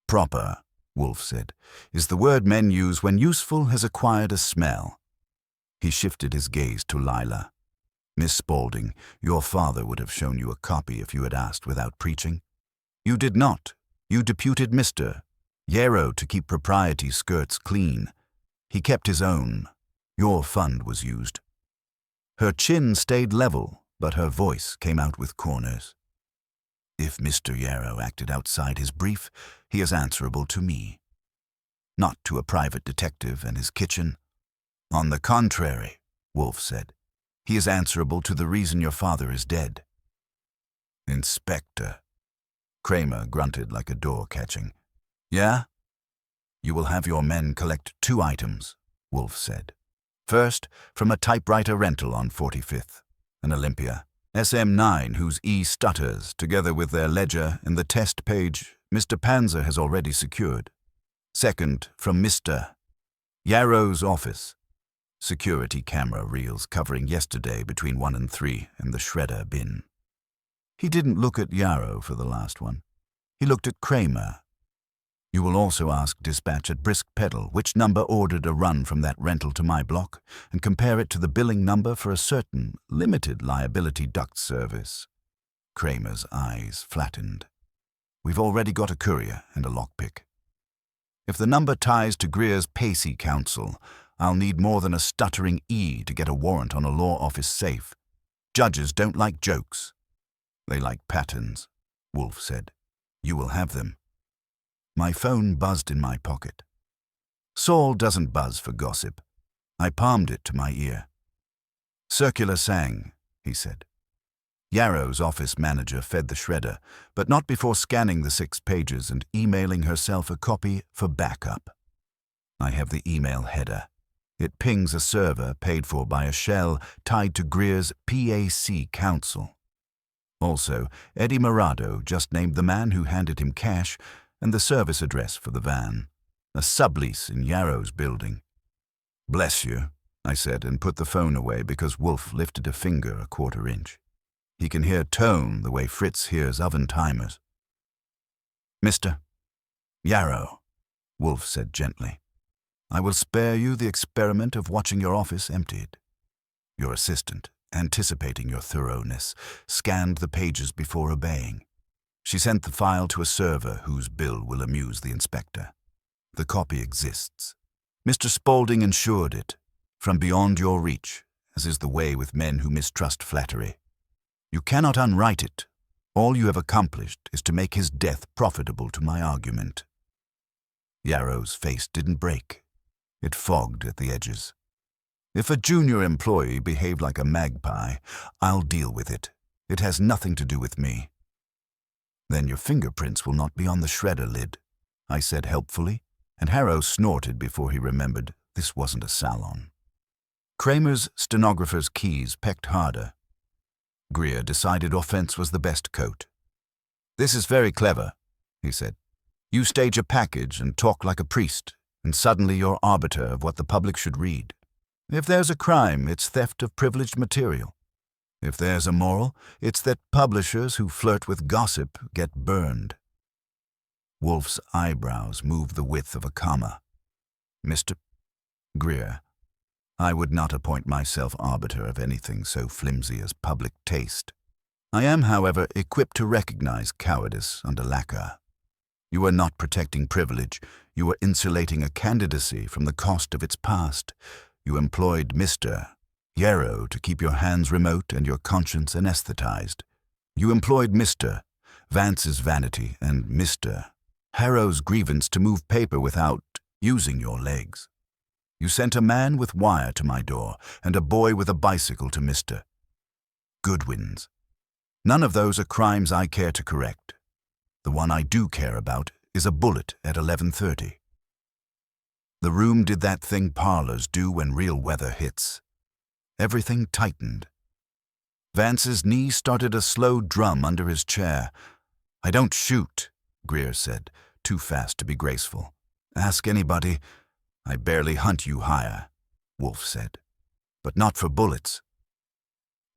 Proper, Wolfe said, is the word men use when useful has acquired a smell. He shifted his gaze to Lila. Miss Spaulding, your father would have shown you a copy if you had asked without preaching. You did not. You deputed Mr. Yarrow to keep propriety skirts clean. He kept his own. Your fund was used. Her chin stayed level, but her voice came out with corners. If Mr. Yarrow acted outside his brief, he is answerable to me. Not to a private detective and his kitchen. On the contrary, Wolfe said, he is answerable to the reason your father is dead. Inspector. Kramer grunted like a door catching. Yeah? You will have your men collect 2 items, Wolfe said. First, from a typewriter rental on 45th, an Olympia, SM9 whose E stutters, together with their ledger and the test page Mr. Panzer has already secured. Second, from Mr. Yarrow's office. Security camera reels covering yesterday between 1 and 3 and the shredder bin. He didn't look at Yarrow for the last one. He looked at Kramer. You will also ask dispatch at Brisk Pedal which number ordered a run from that rental to my block and compare it to the billing number for a certain limited liability duct service. Kramer's eyes flattened. We've already got a courier and a lockpick. If the number ties to Greer's Pacey Council, I'll need more than a stuttering E to get a warrant on a law office safe. Judges don't like jokes. They like patterns, Wolfe said. You will have them. My phone buzzed in my pocket. Saul doesn't buzz for gossip. I palmed it to my ear. Circular sang, he said. Yarrow's office manager fed the shredder, but not before scanning the 6 pages and emailing herself a copy for backup. I have the email header. It pings a server paid for by a shell tied to Greer's PAC Council. Also, Eddie Morado just named the man who handed him cash and the service address for the van, a sublease in Yarrow's building. Bless you, I said, and put the phone away because Wolfe lifted a finger a 1/4 inch. He can hear tone the way Fritz hears oven timers. Mr. Yarrow, Wolfe said gently, I will spare you the experiment of watching your office emptied. Your assistant, anticipating your thoroughness, scanned the pages before obeying. She sent the file to a server whose bill will amuse the inspector. The copy exists. Mr. Spaulding ensured it, from beyond your reach, as is the way with men who mistrust flattery. You cannot unwrite it. All you have accomplished is to make his death profitable to my argument. Yarrow's face didn't break. It fogged at the edges. If a junior employee behaved like a magpie, I'll deal with it. It has nothing to do with me. Then your fingerprints will not be on the shredder lid, I said helpfully, and Harrow snorted before he remembered this wasn't a salon. Kramer's stenographer's keys pecked harder. Greer decided offense was the best coat. "This is very clever," he said. "You stage a package and talk like a priest, and suddenly you're arbiter of what the public should read. If there's a crime, it's theft of privileged material. If there's a moral, it's that publishers who flirt with gossip get burned." Wolfe's eyebrows moved the width of a comma. "Mr. Greer, I would not appoint myself arbiter of anything so flimsy as public taste. I am, however, equipped to recognize cowardice under lacquer. You are not protecting privilege. You are insulating a candidacy from the cost of its past. You employed Mr. Nero to keep your hands remote and your conscience anesthetized. You employed Mr. Vance's vanity and Mr. Harrow's grievance to move paper without using your legs. You sent a man with wire to my door and a boy with a bicycle to Mr. Goodwin's. None of those are crimes I care to correct. The one I do care about is a bullet at 11:30. The room did that thing parlors do when real weather hits. Everything tightened. Vance's knee started a slow drum under his chair. "I don't shoot," Greer said, too fast to be graceful. "Ask anybody. I barely hunt you higher," Wolfe said. "But not for bullets."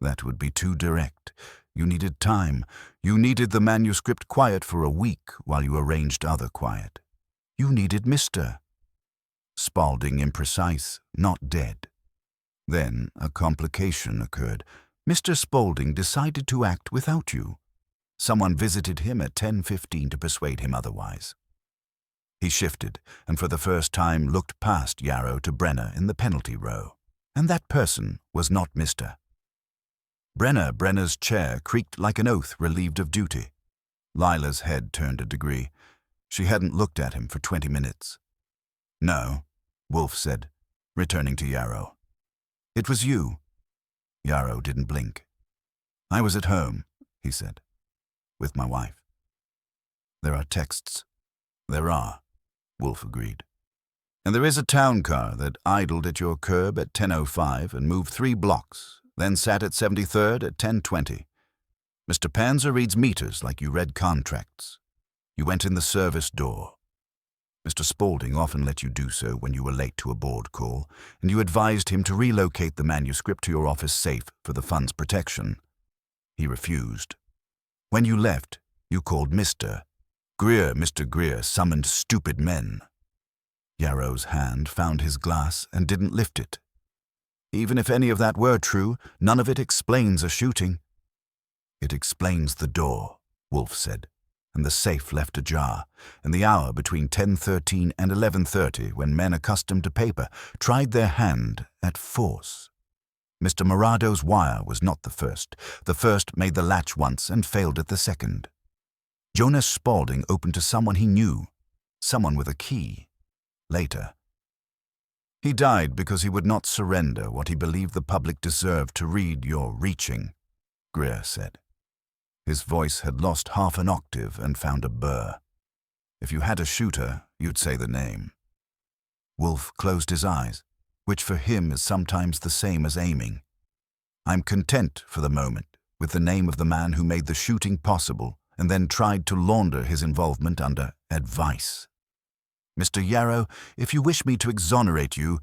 That would be too direct. You needed time. You needed the manuscript quiet for a week while you arranged other quiet. You needed Mr. Spaulding imprecise, not dead. Then a complication occurred. Mr. Spaulding decided to act without you. Someone visited him at 10:15 to persuade him otherwise. He shifted, and for the first time looked past Yarrow to Brenner in the penalty row. And that person was not Mr. Brenner's chair creaked like an oath relieved of duty. Lila's head turned a degree. She hadn't looked at him for 20 minutes. "No," Wolfe said, returning to Yarrow. "It was you." Yarrow didn't blink. "I was at home," he said, "with my wife." "There are texts." "There are," Wolfe agreed. "And there is a town car that idled at your curb at 10:05 and moved 3 blocks, then sat at 73rd at 10:20. Mr. Panzer reads meters like you read contracts. You went in the service door. Mr. Spaulding often let you do so when you were late to a board call, and you advised him to relocate the manuscript to your office safe for the fund's protection. He refused. When you left, you called Mr. Greer. Mr. Greer summoned stupid men. Yarrow's hand found his glass and didn't lift it. Even if any of that were true, none of it explains a shooting. "It explains the door," Wolfe said, and the safe left ajar, and the hour between 10:13 and 11:30 when men accustomed to paper tried their hand at force. Mr. Morado's wire was not the first. The first made the latch once and failed at the second. Jonas Spaulding opened to someone he knew, someone with a key. Later. He died because he would not surrender what he believed the public deserved to read your reaching, Greer said. His voice had lost half an octave and found a burr. If you had a shooter, you'd say the name. Wolfe closed his eyes, which for him is sometimes the same as aiming. "I'm content for the moment with the name of the man who made the shooting possible and then tried to launder his involvement under advice. Mr. Yarrow, if you wish me to exonerate you,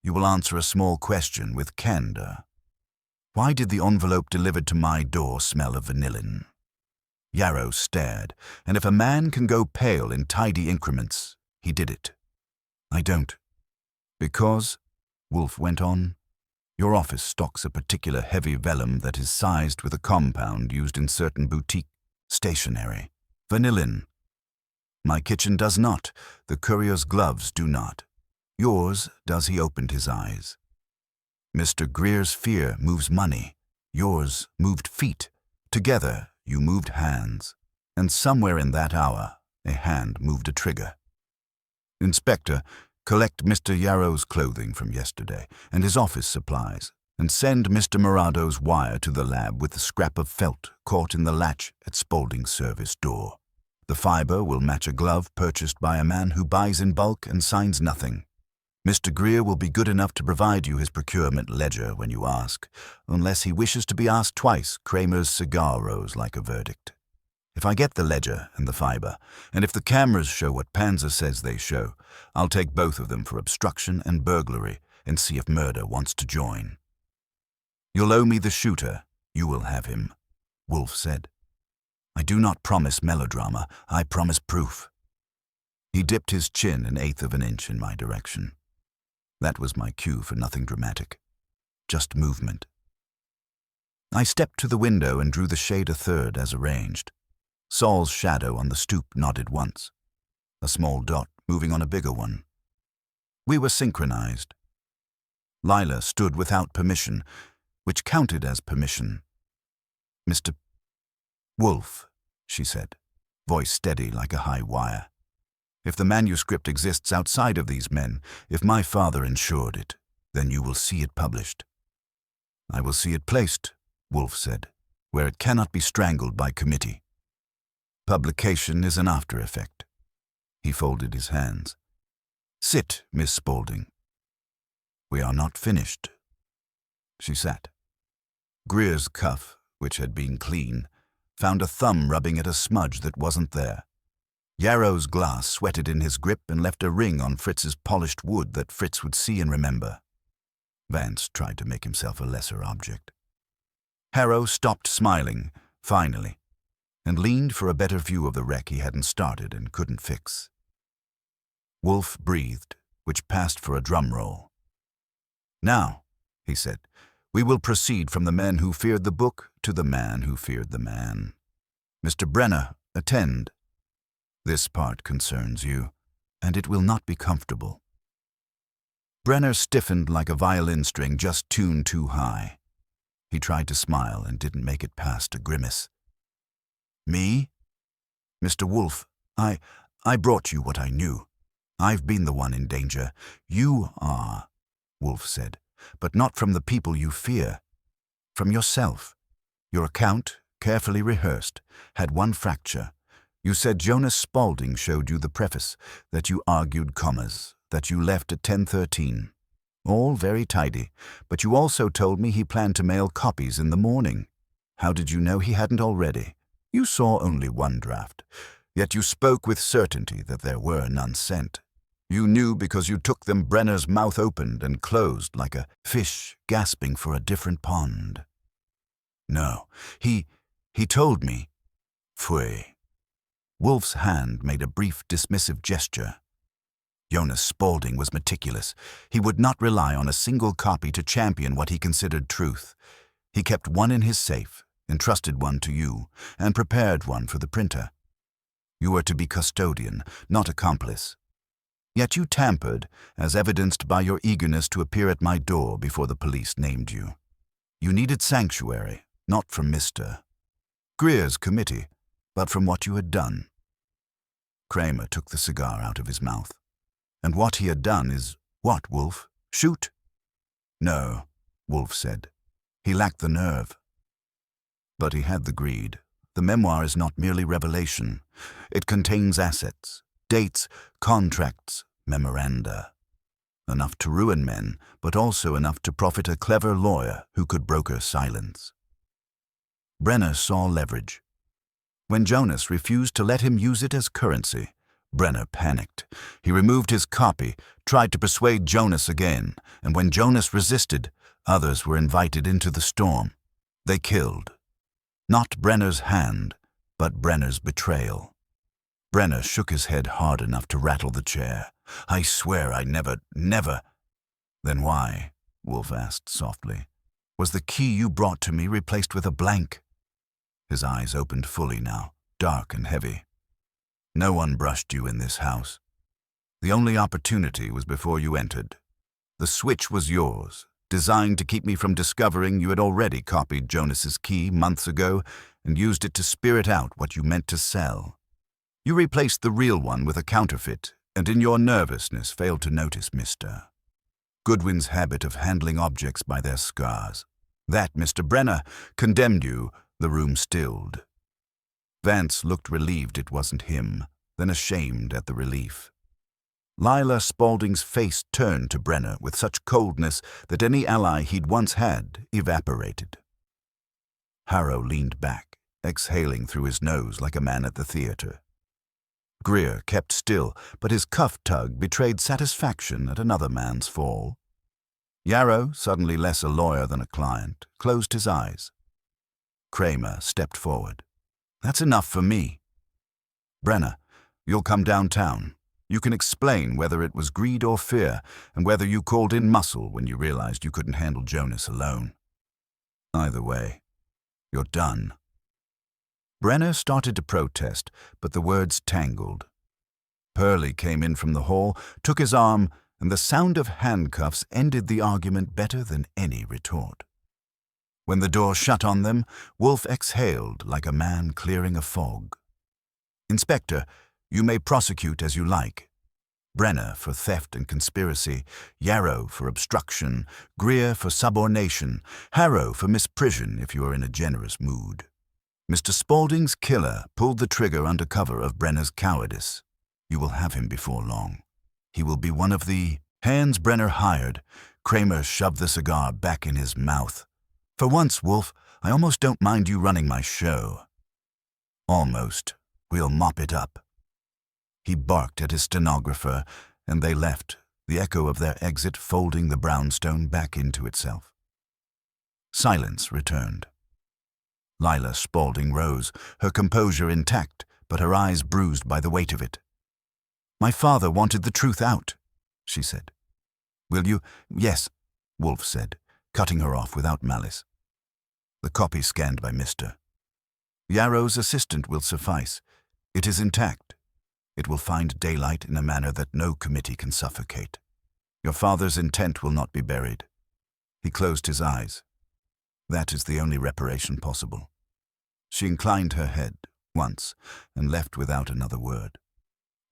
you will answer a small question with candor. Why did the envelope delivered to my door smell of vanillin?" Yarrow stared, and if a man can go pale in tidy increments, he did it. "I don't." "Because," Wolfe went on, "your office stocks a particular heavy vellum that is sized with a compound used in certain boutique stationery. Vanillin. My kitchen does not. The courier's gloves do not. Yours does." He opened his eyes. "Mr. Greer's fear moves money. Yours moved feet. Together, you moved hands. And somewhere in that hour, a hand moved a trigger. Inspector, collect Mr. Yarrow's clothing from yesterday and his office supplies, and send Mr. Morado's wire to the lab with the scrap of felt caught in the latch at Spaulding's service door. The fiber will match a glove purchased by a man who buys in bulk and signs nothing. Mr. Greer will be good enough to provide you his procurement ledger when you ask. Unless he wishes to be asked twice, Kramer's cigar rose like a verdict. If I get the ledger and the fiber, and if the cameras show what Panzer says they show, I'll take both of them for obstruction and burglary and see if murder wants to join. You'll owe me the shooter. You will have him, Wolfe said. I do not promise melodrama. I promise proof. He dipped his chin 1/8 of an inch in my direction. That was my cue for nothing dramatic. Just movement. I stepped to the window and drew the shade 1/3 as arranged. Saul's shadow on the stoop nodded once. A small dot moving on a bigger one. We were synchronized. Lila stood without permission, which counted as permission. Mr. Wolfe, she said, voice steady like a high wire. If the manuscript exists outside of these men, if my father ensured it, then you will see it published. I will see it placed, Wolfe said, where it cannot be strangled by committee. Publication is an after effect. He folded his hands. Sit, Miss Spaulding. We are not finished. She sat. Greer's cuff, which had been clean, found a thumb rubbing at a smudge that wasn't there. Yarrow's glass sweated in his grip and left a ring on Fritz's polished wood that Fritz would see and remember. Vance tried to make himself a lesser object. Harrow stopped smiling, finally, and leaned for a better view of the wreck he hadn't started and couldn't fix. Wolfe breathed, which passed for a drum roll. Now, he said, we will proceed from the men who feared the book to the man who feared the man. Mr. Brenner, attend. This part concerns you, and it will not be comfortable. Brenner stiffened like a violin string just tuned too high. He tried to smile and didn't make it past a grimace. Me? Mr. Wolfe, I brought you what I knew. I've been the one in danger. You are, Wolfe said, but not from the people you fear. From yourself. Your account, carefully rehearsed, had one fracture. You said Jonas Spaulding showed you the preface, that you argued commas, that you left at 10:13. All very tidy, but you also told me he planned to mail copies in the morning. How did you know he hadn't already? You saw only one draft, yet you spoke with certainty that there were none sent. You knew because you took them. Brenner's mouth opened and closed like a fish gasping for a different pond. No, he told me. Pfui. Wolfe's hand made a brief dismissive gesture. Jonas Spaulding was meticulous. He would not rely on a single copy to champion what he considered truth. He kept one in his safe, entrusted one to you, and prepared one for the printer. You were to be custodian, not accomplice. Yet you tampered, as evidenced by your eagerness to appear at my door before the police named you. You needed sanctuary, not from Mr. Greer's committee, but from what you had done. Kramer took the cigar out of his mouth. And what he had done is what, Wolfe? Shoot? No, Wolfe said. He lacked the nerve. But he had the greed. The memoir is not merely revelation. It contains assets, dates, contracts, memoranda. Enough to ruin men, but also enough to profit a clever lawyer who could broker silence. Brenner saw leverage. When Jonas refused to let him use it as currency, Brenner panicked. He removed his copy, tried to persuade Jonas again, and when Jonas resisted, others were invited into the storm. They killed. Not Brenner's hand, but Brenner's betrayal. Brenner shook his head hard enough to rattle the chair. I swear I never. Then why, Wolfe asked softly, was the key you brought to me replaced with a blank? His eyes opened fully now, dark and heavy. No one brushed you in this house. The only opportunity was before you entered. The switch was yours, designed to keep me from discovering you had already copied Jonas's key months ago and used it to spirit out what you meant to sell. You replaced the real one with a counterfeit, and in your nervousness failed to notice Mr. Goodwin's habit of handling objects by their scars. That, Mr. Brenner, condemned you. The room stilled. Vance looked relieved it wasn't him, then ashamed at the relief. Lila Spaulding's face turned to Brenner with such coldness that any ally he'd once had evaporated. Harrow leaned back, exhaling through his nose like a man at the theater. Greer kept still, but his cuff tug betrayed satisfaction at another man's fall. Yarrow, suddenly less a lawyer than a client, closed his eyes. Kramer stepped forward. "That's enough for me. Brenner, you'll come downtown. You can explain whether it was greed or fear, and whether you called in muscle when you realized you couldn't handle Jonas alone. Either way, you're done." Brenner started to protest, but the words tangled. Pearlie came in from the hall, took his arm, and the sound of handcuffs ended the argument better than any retort. When the door shut on them, Wolfe exhaled like a man clearing a fog. "Inspector, you may prosecute as you like. Brenner for theft and conspiracy, Yarrow for obstruction, Greer for subornation, Harrow for misprision if you are in a generous mood. Mr. Spaulding's killer pulled the trigger under cover of Brenner's cowardice. You will have him before long. He will be one of the hands Brenner hired." Kramer shoved the cigar back in his mouth. "For once, Wolfe, I almost don't mind you running my show." "Almost. We'll mop it up." He barked at his stenographer, and they left, the echo of their exit folding the brownstone back into itself. Silence returned. Lila Spaulding rose, her composure intact, but her eyes bruised by the weight of it. "My father wanted the truth out," she said. "Will you?" "Yes," Wolfe said, cutting her off without malice. "The copy scanned by Mr. Yarrow's assistant will suffice. It is intact. It will find daylight in a manner that no committee can suffocate. Your father's intent will not be buried." He closed his eyes. "That is the only reparation possible." She inclined her head once and left without another word.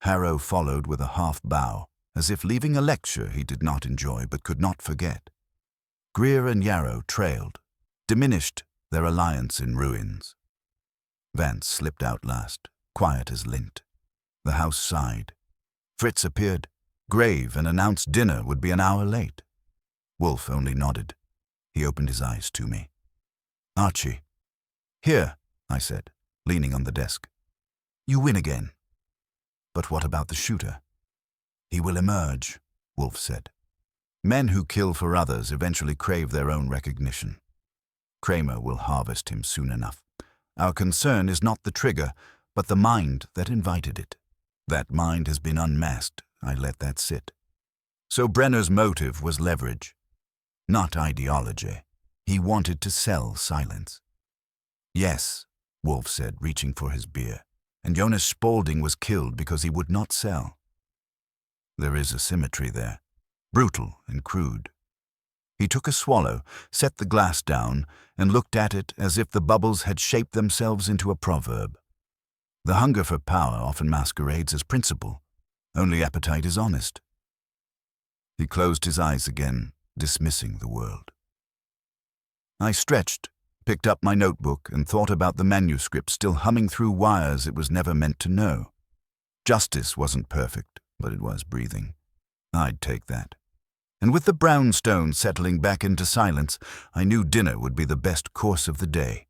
Harrow followed with a half bow, as if leaving a lecture he did not enjoy but could not forget. Greer and Yarrow trailed, diminished, their alliance in ruins. Vance slipped out last, quiet as lint. The house sighed. Fritz appeared, grave, and announced dinner would be an hour late. Wolfe only nodded. He opened his eyes to me. "Archie." "Here," I said, leaning on the desk. "You win again." "But what about the shooter?" "He will emerge," Wolfe said. "Men who kill for others eventually crave their own recognition. Kramer will harvest him soon enough. Our concern is not the trigger, but the mind that invited it. That mind has been unmasked. I let that sit. So Brenner's motive was leverage, not ideology. He wanted to sell silence." "Yes," Wolfe said, reaching for his beer. "And Jonas Spaulding was killed because he would not sell." There is a symmetry there, brutal and crude. He took a swallow, set the glass down, and looked at it as if the bubbles had shaped themselves into a proverb. The hunger for power often masquerades as principle. Only appetite is honest. He closed his eyes again, dismissing the world. I stretched, picked up my notebook, and thought about the manuscript still humming through wires it was never meant to know. Justice wasn't perfect, but it was breathing. I'd take that. And with the brownstone settling back into silence, I knew dinner would be the best course of the day.